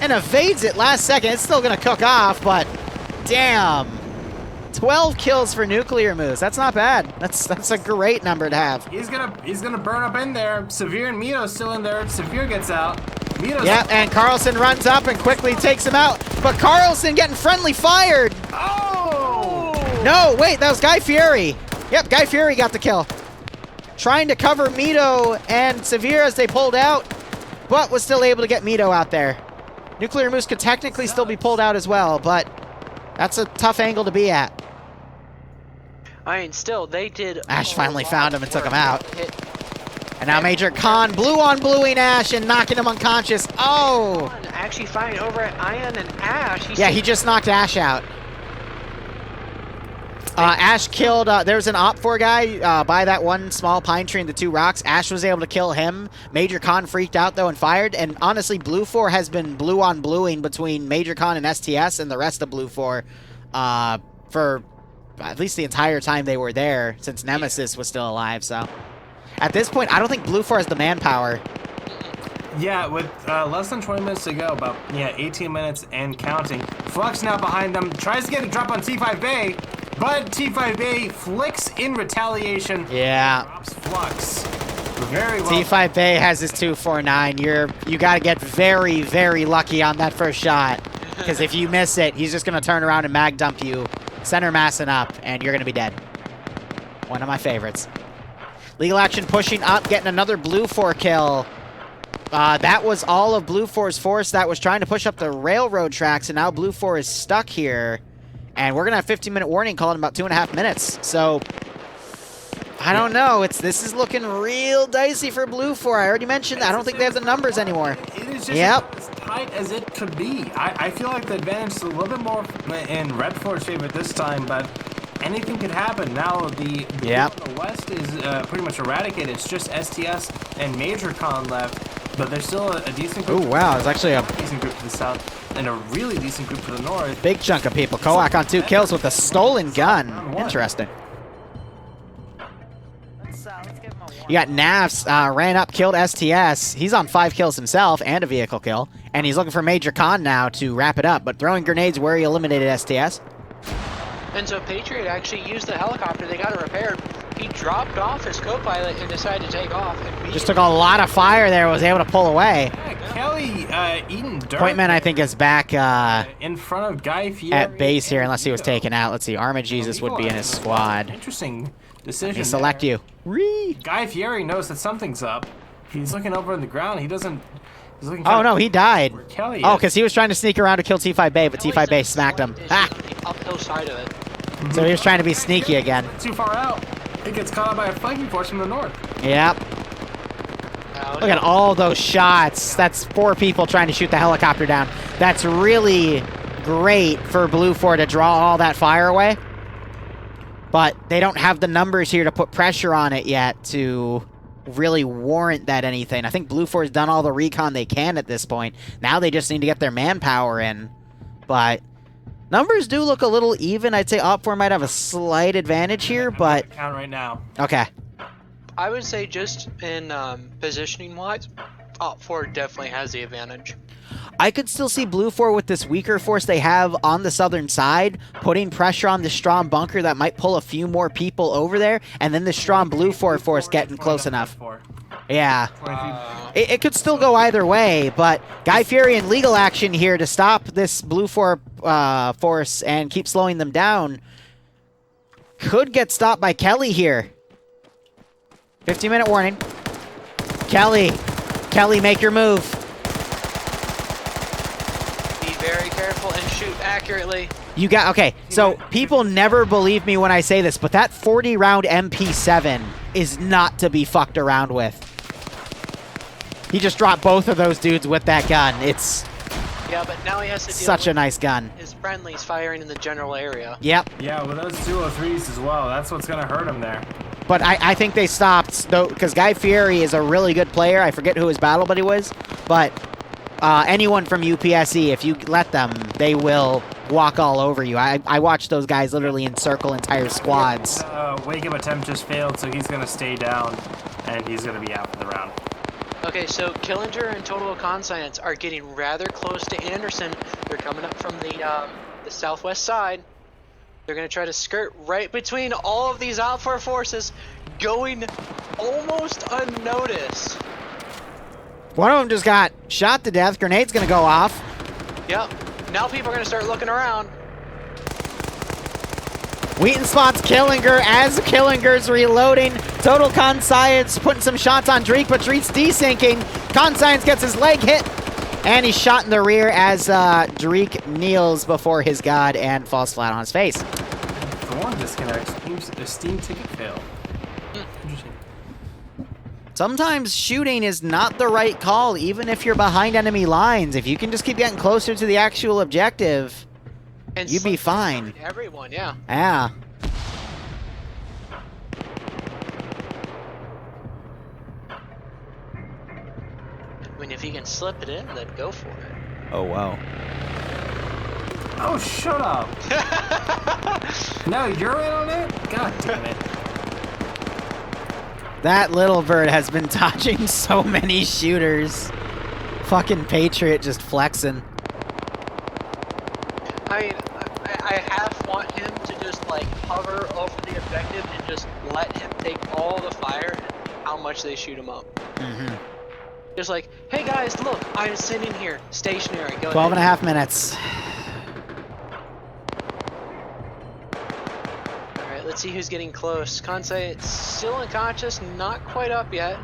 and evades it last second. It's still going to cook off, but damn. 12 kills for Nuclear Moose. That's not bad. That's a great number to have. he's gonna burn up in there. Severe and Mito still in there. Severe gets out. Mito's Yep, and Carlson runs up and quickly takes him out. But Carlson getting friendly fired. Oh! No, wait, that was Guy Fieri. Yep, Guy Fieri got the kill. Trying to cover Mito and Severe as they pulled out, but was still able to get Mito out there. Nuclear Moose could technically still be pulled out as well, but that's a tough angle to be at. I mean, still, they did. Ash a finally lot found of him and took work. him out. Hit And now Major Khan blue on bluing Ash and knocking him unconscious. Oh! actually fine over at Ion and Ash. Yeah, he just knocked Ash out. Ash killed, there was an Op4 guy by that one small pine tree and the 2 rocks. Ash was able to kill him. Major Khan freaked out, though, and fired. And honestly, Blue 4 has been blue on bluing between Major Khan and STS and the rest of Blue 4 for at least the entire time they were there, since Nemesis was still alive. So at this point, I don't think Blue 4 has the manpower. Yeah, with less than 20 minutes to go, about 18 minutes and counting. Flux now behind them, tries to get a drop on T5 Bay, but T5 Bay flicks in retaliation. Yeah. Drops Flux. Very well. T5 Bay has his 249. You got to get very, very lucky on that first shot, because if you miss it, he's just going to turn around and mag dump you, center massing up, and you're going to be dead. One of my favorites. Legal Action pushing up, getting another Blue 4 kill. That was all of Blue 4's force that was trying to push up the railroad tracks, and now Blue 4 is stuck here. And we're going to have 15-minute warning called in about 2.5 minutes. So, I don't know. This is looking real dicey for Blue 4. I already mentioned that. I don't think they have the numbers anymore. It is just Yep. as tight as it could be. I feel like the advantage is a little bit more in Red 4's favor this time, but anything could happen. Now the Yep. group on the West is pretty much eradicated. It's just STS and Major Con left, but there's still a decent group. Oh, wow. It's actually a decent group to the south and a really decent group to the north. big chunk of people. Koak on 2 kills with a stolen gun. Interesting. Let's give him a warm You got Nafs, ran up, killed STS. He's on 5 kills himself and a vehicle kill. And he's looking for Major Khan now to wrap it up. But throwing grenades where he eliminated STS. And so Patriot actually used the helicopter. They got it repaired. He dropped off his co-pilot and decided to take off. And Just took a lot of fire there, was able to pull away. Yeah, Kelly eating dirt. Pointman, I think, is back in front of Guy Fieri at base here, unless he was taken out. Let's see, Arma Jesus would be in his squad. Interesting decision. He select there. you. Ree. Guy Fieri knows that something's up. He's looking over on the ground. He doesn't. He's looking. Oh, no, he died. where Kelly Oh, is. because he was trying to sneak around to kill T5 Bay, but T5 Bay smacked him. Ah! On the uphill side of it. So he was trying to be sneaky again. Too far out. It gets caught up by a flanking force from the north. Yep. Look at all those shots. That's 4 people trying to shoot the helicopter down. That's really great for Blue 4 to draw all that fire away. But they don't have the numbers here to put pressure on it yet to really warrant that anything. I think Blue 4 has done all the recon they can at this point. Now they just need to get their manpower in. But numbers do look a little even. I'd say Op 4 might have a slight advantage here, but... Count right now. Okay. I would say just in positioning-wise, Op 4 definitely has the advantage. I could still see Blue 4 with this weaker force they have on the southern side, putting pressure on the strong bunker that might pull a few more people over there, and then the strong Blue 4 force getting close enough. Yeah. It could still go either way, but Guy Fieri in legal action here to stop this Blue 4 force and keep slowing them down. Could get stopped by Kelly here. 15-minute warning. Kelly, make your move. Be very careful and shoot accurately. You got, okay, so people never believe me when I say this, but that 40-round MP7 is not to be fucked around with. He just dropped both of those dudes with that gun. It's Yeah, but now he has to deal such a with nice gun. his friendlies firing in the general area. Yep. Yeah, with those 203s as well. That's what's going to hurt him there. But I think they stopped, though, because Guy Fieri is a really good player. I forget who his battle buddy was, but anyone from UPSE, if you let them, they will walk all over you. I watched those guys literally encircle entire squads. Wake-up attempt just failed, so he's going to stay down, and he's going to be out for the round. Okay, so Killinger and Total Conscience are getting rather close to Anderson. They're coming up from the southwest side. They're going to try to skirt right between all of these Op 4 forces, going almost unnoticed. One of them just got shot to death. Grenade's going to go off. Yep. Now people are going to start looking around. Wheaton spots Killinger as Killinger's reloading. Total Conscience putting some shots on Dreek, but Dreek's desyncing. Conscience gets his leg hit, and he's shot in the rear as Dreek kneels before his god and falls flat on his face. Thorn disconnect. Steam ticket fail. Interesting. Sometimes shooting is not the right call, even if you're behind enemy lines. If you can just keep getting closer to the actual objective, And you'd be fine. Everyone, yeah. Yeah. I mean, if you can slip it in, then go for it. Oh, wow. Oh, shut up! No, you're in on it? God damn it. That little bird has been dodging so many shooters. Fucking Patriot just flexing. I mean, I half want him to just like hover over the objective and just let him take all the fire and how much they shoot him up. Mm-hmm. Just like, hey guys, look, I'm sitting here, stationary. Go 12 and a ahead. half minutes. Alright, let's see who's getting close. Kansai still unconscious, not quite up yet.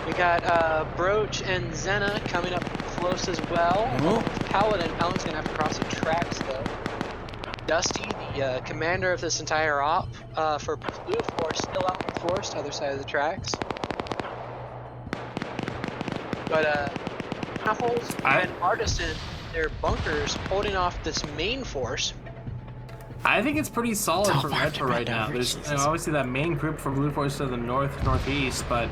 We got Broach and Zena coming up close as well. Oh. Paladin's gonna have to cross the tracks though. Dusty, the commander of this entire op for Blue Force, still out in the forest, other side of the tracks. But Apples and Artisan, their bunkers holding off this main force. I think it's pretty solid for Retro right now. There's obviously that main group for Blue Force to the northeast, but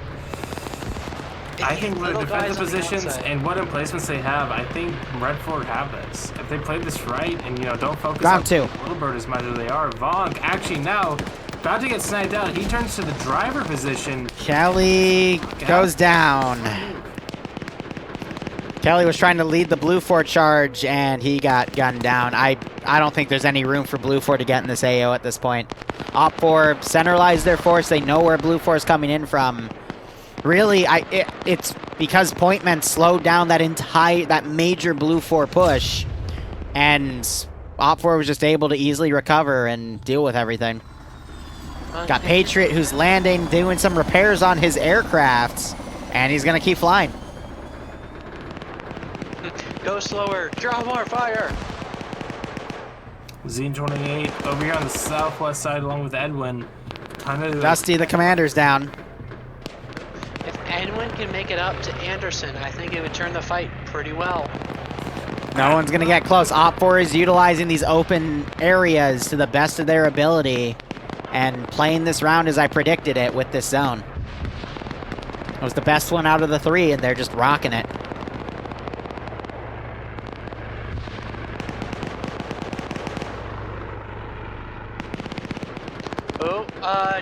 I think with the defensive positions and what emplacements they have, I think Redford have this. If they play this right and, don't focus on Little Bird as much as they are, Vonk actually now about to get sniped out. He turns to the driver position. Kelly goes down. Kelly was trying to lead the Blue 4 charge, and he got gunned down. I don't think there's any room for Blue 4 to get in this AO at this point. Op 4 centralized their force. They know where Blue 4 is coming in from. Really, it's because point men slowed down that major Blue 4 push, and Op 4 was just able to easily recover and deal with everything. Got Patriot, who's landing, doing some repairs on his aircraft, and he's gonna keep flying. Go slower, draw more fire. Zine 28 over here on the southwest side, along with Edwin. Dusty, the commander's down. can make it up to Anderson, I think it would turn the fight pretty well. No one's going to get close. Op4 is utilizing these open areas to the best of their ability and playing this round as I predicted it with this zone. It was the best one out of the 3, and they're just rocking it.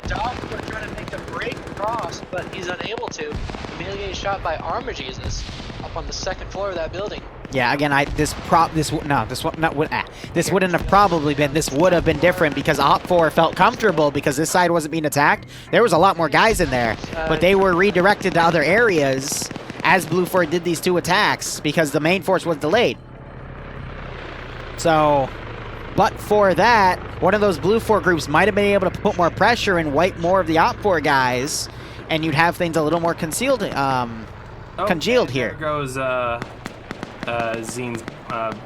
Dog was trying to make the break across, but he's unable to. Immediately getting shot by Arma Jesus up on the 2nd floor of that building. Yeah, again, this wouldn't have probably been. This would have been different because Op4 felt comfortable because this side wasn't being attacked. There was a lot more guys in there, but they were redirected to other areas as Blue 4 did these 2 attacks because the main force was delayed. So, but for that, one of those Blue 4 groups might have been able to put more pressure and wipe more of the Op4 guys, and you'd have things a little more congealed here. There goes Zine's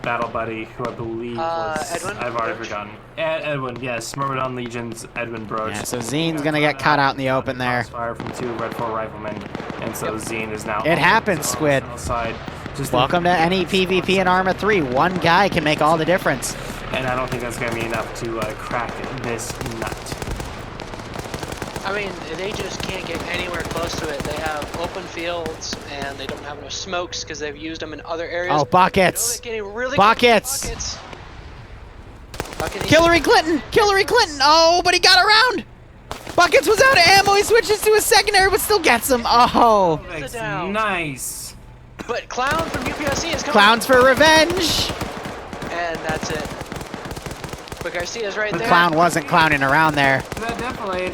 battle buddy, who I believe was Edwin? I've already forgotten. Edwin, yes, Myrmidon Legion's Edwin Broach. Yeah, so Zine's gonna get caught out in the open there. Fire from 2 Red 4 riflemen, and so Zine is now. It happens, Squid. Outside. Welcome to any PvP in Arma 3. One guy can make all the difference. And I don't think that's gonna be enough to crack this nut. I mean, they just can't get anywhere close to it. They have open fields, and they don't have enough smokes because they've used them in other areas. Oh, buckets! Really Buckets! Buckets. Hillary Clinton! Hillary Clinton! Oh, but he got around! Buckets was out of ammo. He switches to a secondary, but still gets him. Oh! Nice! But Clown from UPSC is coming. Clowns for revenge! And that's it. But Garcia's right there. Clown wasn't clowning around there. That definitely.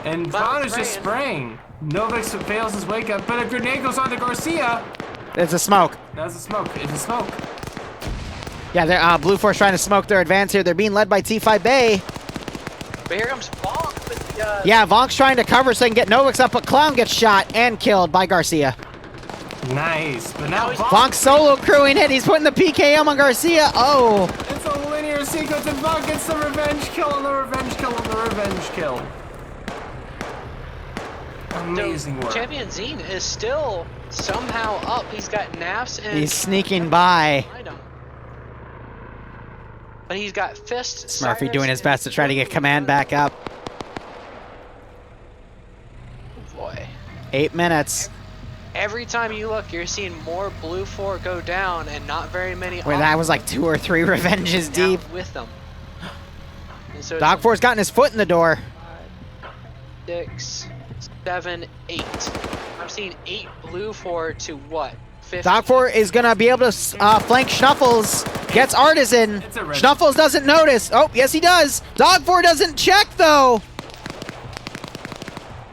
And Clown is just spraying. Novix fails his wake up, but a grenade goes on to Garcia. It's a smoke. That's a smoke. It's a smoke. Yeah, they're Blue Force trying to smoke their advance here. They're being led by T5 Bay. But here comes Bonk with the, Yeah, Vonk's trying to cover so they can get Novix up, but Clown gets shot and killed by Garcia. Nice, but now Vonk's solo crewing it. He's putting the PKM on Garcia. Oh. It's a linear sequence, and Vonk gets the revenge kill on the revenge kill on the revenge kill. Amazing work. Champion Zine is still somehow up. He's got naps and He's sneaking by. But he's got Fist. Smurfy doing his best to try to get command back up. Oh boy. 8 minutes. Every time you look, you're seeing more Blue 4 go down and not very many. Where that was like 2 or 3 revenges deep. With them. So Dog 4's gotten his foot in the door. 6, 7, 8. I'm seeing 8 Blue 4 to what? 50. Dog 4 is going to be able to flank Schnuffles. Gets Artisan. Schnuffles doesn't notice. Oh, yes he does. Dog 4 doesn't check though.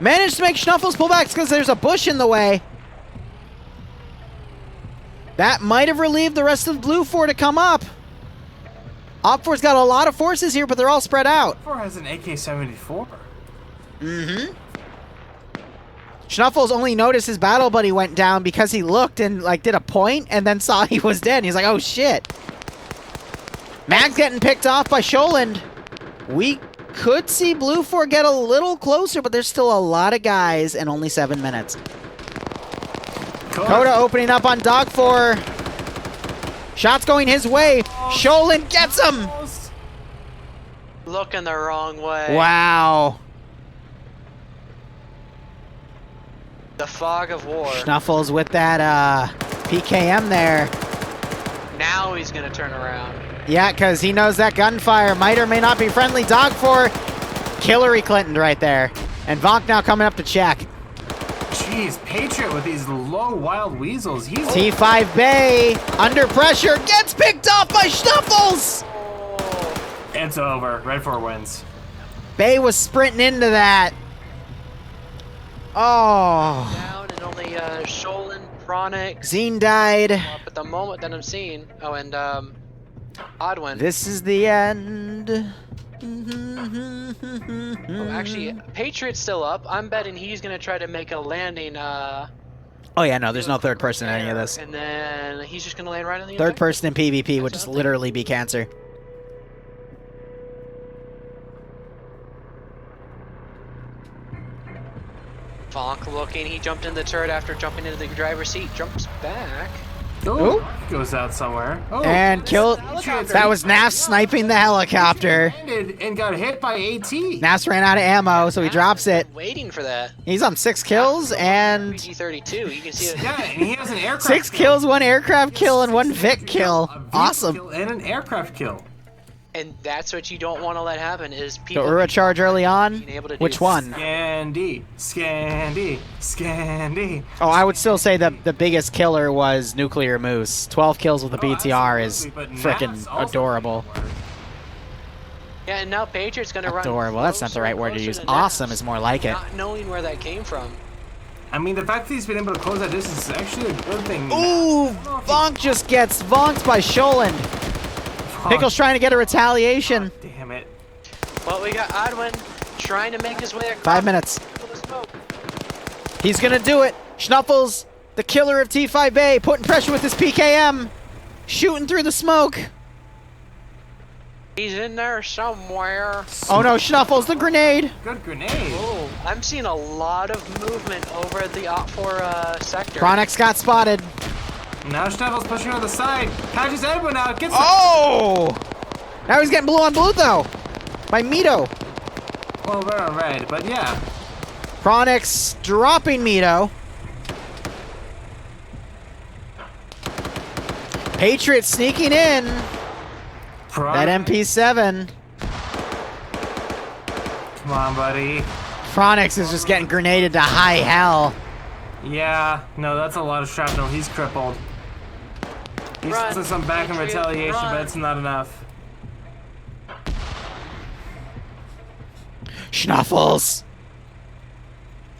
Managed to make Schnuffles pull back because there's a bush in the way. That might have relieved the rest of Blue 4 to come up. Op 4's got a lot of forces here, but they're all spread out. 4 has an AK-74. Mm-hmm. Schnuffles only noticed his battle buddy went down because he looked and like did a point and then saw he was dead. And he's like, oh shit. Mag's getting picked off by Sholand. We could see Blue 4 get a little closer, but there's still a lot of guys and only 7 minutes. Coda opening up on Dog 4. Shots going his way. Sholand gets him. Looking the wrong way. Wow. The fog of war. Schnuffles with that PKM there. Now he's going to turn around. Yeah, because he knows that gunfire might or may not be friendly. Dog 4, Hillary Clinton right there. And Vonk now coming up to check. Jeez, Patriot with these low wild weasels. He's T5 Bay, under pressure, gets picked off by Schnuffles! Oh. It's over. Red 4 wins. Bay was sprinting into that. Oh. Down and only Sholan, Pronix. Zine died. Up at the moment that I'm seeing. Oh, and Oddwin. This is the end. Oh, actually, Patriot's still up. I'm betting he's going to try to make a landing. Oh yeah, no, there's no third person in any of this. And then he's just going to land right on the Third person in PvP would just literally be cancer. Bonk looking. He jumped in the turret after jumping into the driver's seat. Jumps back. Oh, goes out somewhere. Oh, And killed. That was Naf sniping the helicopter. Landed and got hit by AT. Nafs ran out of ammo, so he drops it. Waiting for that. He's on 6 kills and PG-32. You can see it. Yeah, and he has an aircraft 6 kill. kills, 1 aircraft kill, and 1 Vic kill. A Vic Awesome. kill and an aircraft kill. And that's what you don't want to let happen is The people Ura charge early on. being able to Which do one? Scandy, Scandy, Scandy. Oh, I would still say the biggest killer was Nuclear Moose. 12 kills with the BTR is absolutely, but freaking Naf's also adorable. Yeah, and now Patriot's going to run. Adorable. That's not the right word to closer use. to Awesome Nafs, is more like it. Not knowing where that came from. I mean, the fact that he's been able to close that distance is actually a good thing. Ooh, Vonk just gets vonked by Sholand. Pickle's trying to get a retaliation. Damn it. Well, we got Odwin trying to make his way across. 5 minutes. the smoke. He's gonna do it. Schnuffles, the killer of T5A, putting pressure with his PKM. Shooting through the smoke. He's in there somewhere. Oh no, Schnuffles, the grenade. Good grenade. Oh, I'm seeing a lot of movement over the Op4 sector. Chronix got spotted. Now Schnevel's pushing on the side. Catches Edwin out. Gets Oh! Now he's getting blue on blue though. By Mito. Well, red on red, but yeah. Chronix dropping Mito. Patriot sneaking in. That MP7. Come on, buddy. Chronix is just getting grenaded to high hell. Yeah, no, that's a lot of shrapnel. He's crippled. He's Run, doing some back in Patriot, retaliation, run. but it's not enough. Schnuffles.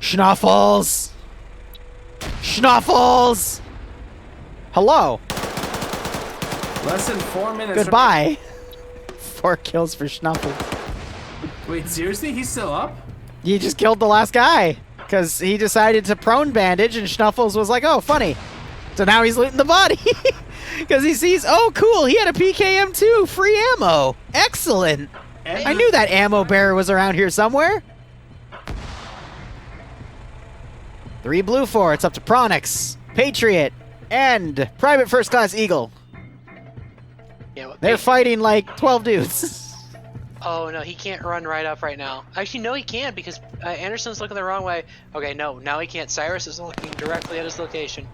Schnuffles. Schnuffles. Hello. Less than 4 minutes. Goodbye. 4 kills for Schnuffles. Wait, seriously? He's still up? You just killed the last guy because he decided to prone bandage and Schnuffles was like, oh, funny. So now he's looting the body because he sees, oh, cool, he had a PKM too. Free ammo. Excellent. I knew that ammo bearer was around here somewhere. 3 blue 4. It's up to Pronix, Patriot, and Private First Class Eagle. Yeah, but They're fighting like 12 dudes. Oh no, he can't run right up right now. Actually, no, he can't because Anderson's looking the wrong way. Okay, no, now he can't. Cyrus is looking directly at his location.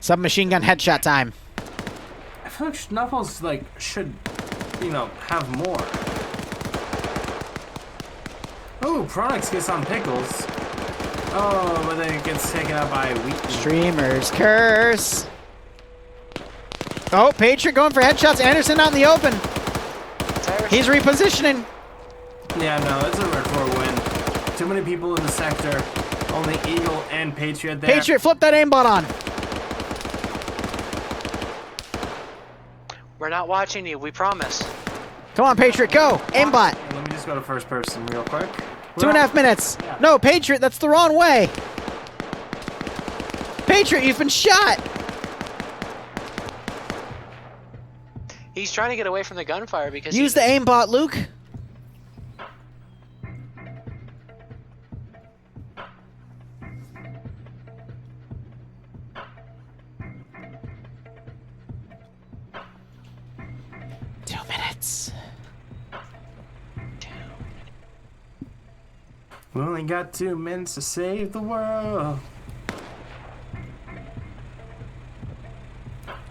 Submachine gun headshot time. I feel like Schnuffles, like, should, you know, have more. Oh, Pronix gets on Pickles. Oh, but then it gets taken out by Wheaton. Streamer's curse. Oh, Patriot going for headshots. Anderson out in the open. Cyrus, He's repositioning. Yeah, no, it's a red 4 win. Too many people in the sector. Only Eagle and Patriot there. Patriot, flip that aimbot on. we're not watching you. We promise. Come on, Patriot, go. Aimbot. Let me just go to first person real quick. 2.5 minutes. Yeah. No, Patriot, that's the wrong way. Patriot, you've been shot. He's trying to get away from the gunfire because Use the aimbot, Luke. We only got 2 minutes to save the world.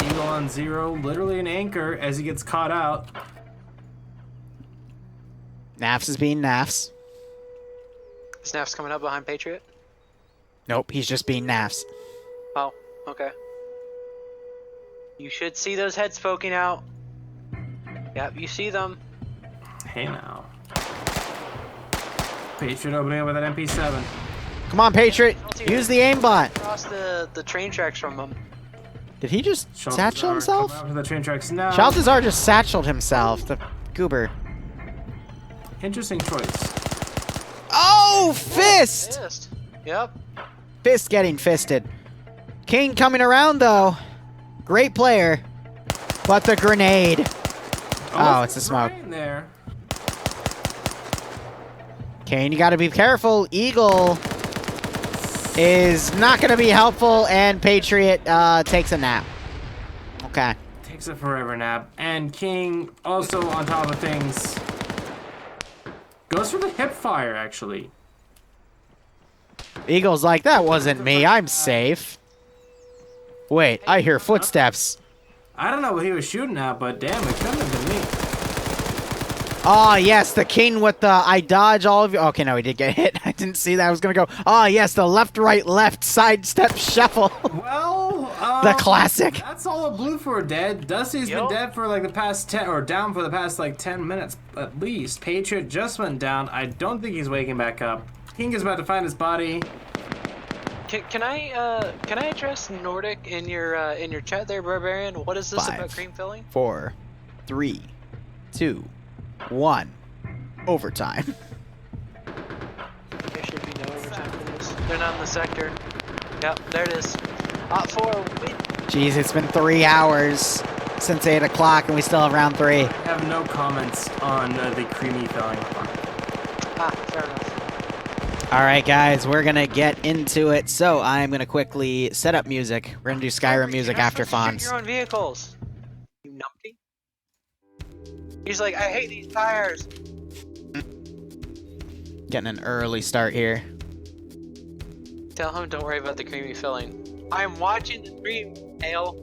Eagle on 0, literally an anchor as he gets caught out. Nafs is being Nafs. Snap's coming up behind Patriot. Nope, he's just being Nafs. Oh, okay. You should see those heads poking out. Yep, you see them. Hey now. Patriot opening up with that MP7. Come on, Patriot. Use the aimbot. Across the train tracks from them. Did he just satchel himself? Coming out to the train tracks now. Chaltazar just satcheled himself, the goober. Interesting choice. Oh, fist! Fist. Yep. Fist getting fisted. King coming around, though. Great player. But the grenade. Oh, it's the smoke. Right in there. Kane, you gotta be careful. Eagle is not gonna be helpful, and Patriot takes a nap. Okay. Takes a forever nap. And King, also on top of things, goes for the hip fire, actually. Eagle's like, that wasn't me. I'm safe. Wait, I hear footsteps. I don't know what he was shooting at, but damn, it couldn't have been me. Oh, yes, the King with the I dodge all of you. Okay, no, he did get hit. I didn't see that. I was going to go, oh, yes, the left, right, left, sidestep shuffle. Well, the classic. That's all of Blue for dead. Dusty's been dead for like the past 10, or down for the past like 10 minutes at least. Patriot just went down. I don't think he's waking back up. King is about to find his body. Can I address Nordic in your chat there, Barbarian? What is this 5, about cream filling? 4, 3, 2, 1. Overtime. There should be no overtime for this. They're not in the sector. Yep, there it is. Op 4 win. Jeez, it's been 3 hours since 8 o'clock and we still have round 3. I have no comments on the creamy filling. Fair enough. Alright guys, we're gonna get into it. So I'm gonna quickly set up music. We're gonna do Skyrim music after Fonz. Your own vehicles. You numpty. He's like, I hate these tires. Getting an early start here. Tell him don't worry about the creamy filling. I'm watching the stream, Ale.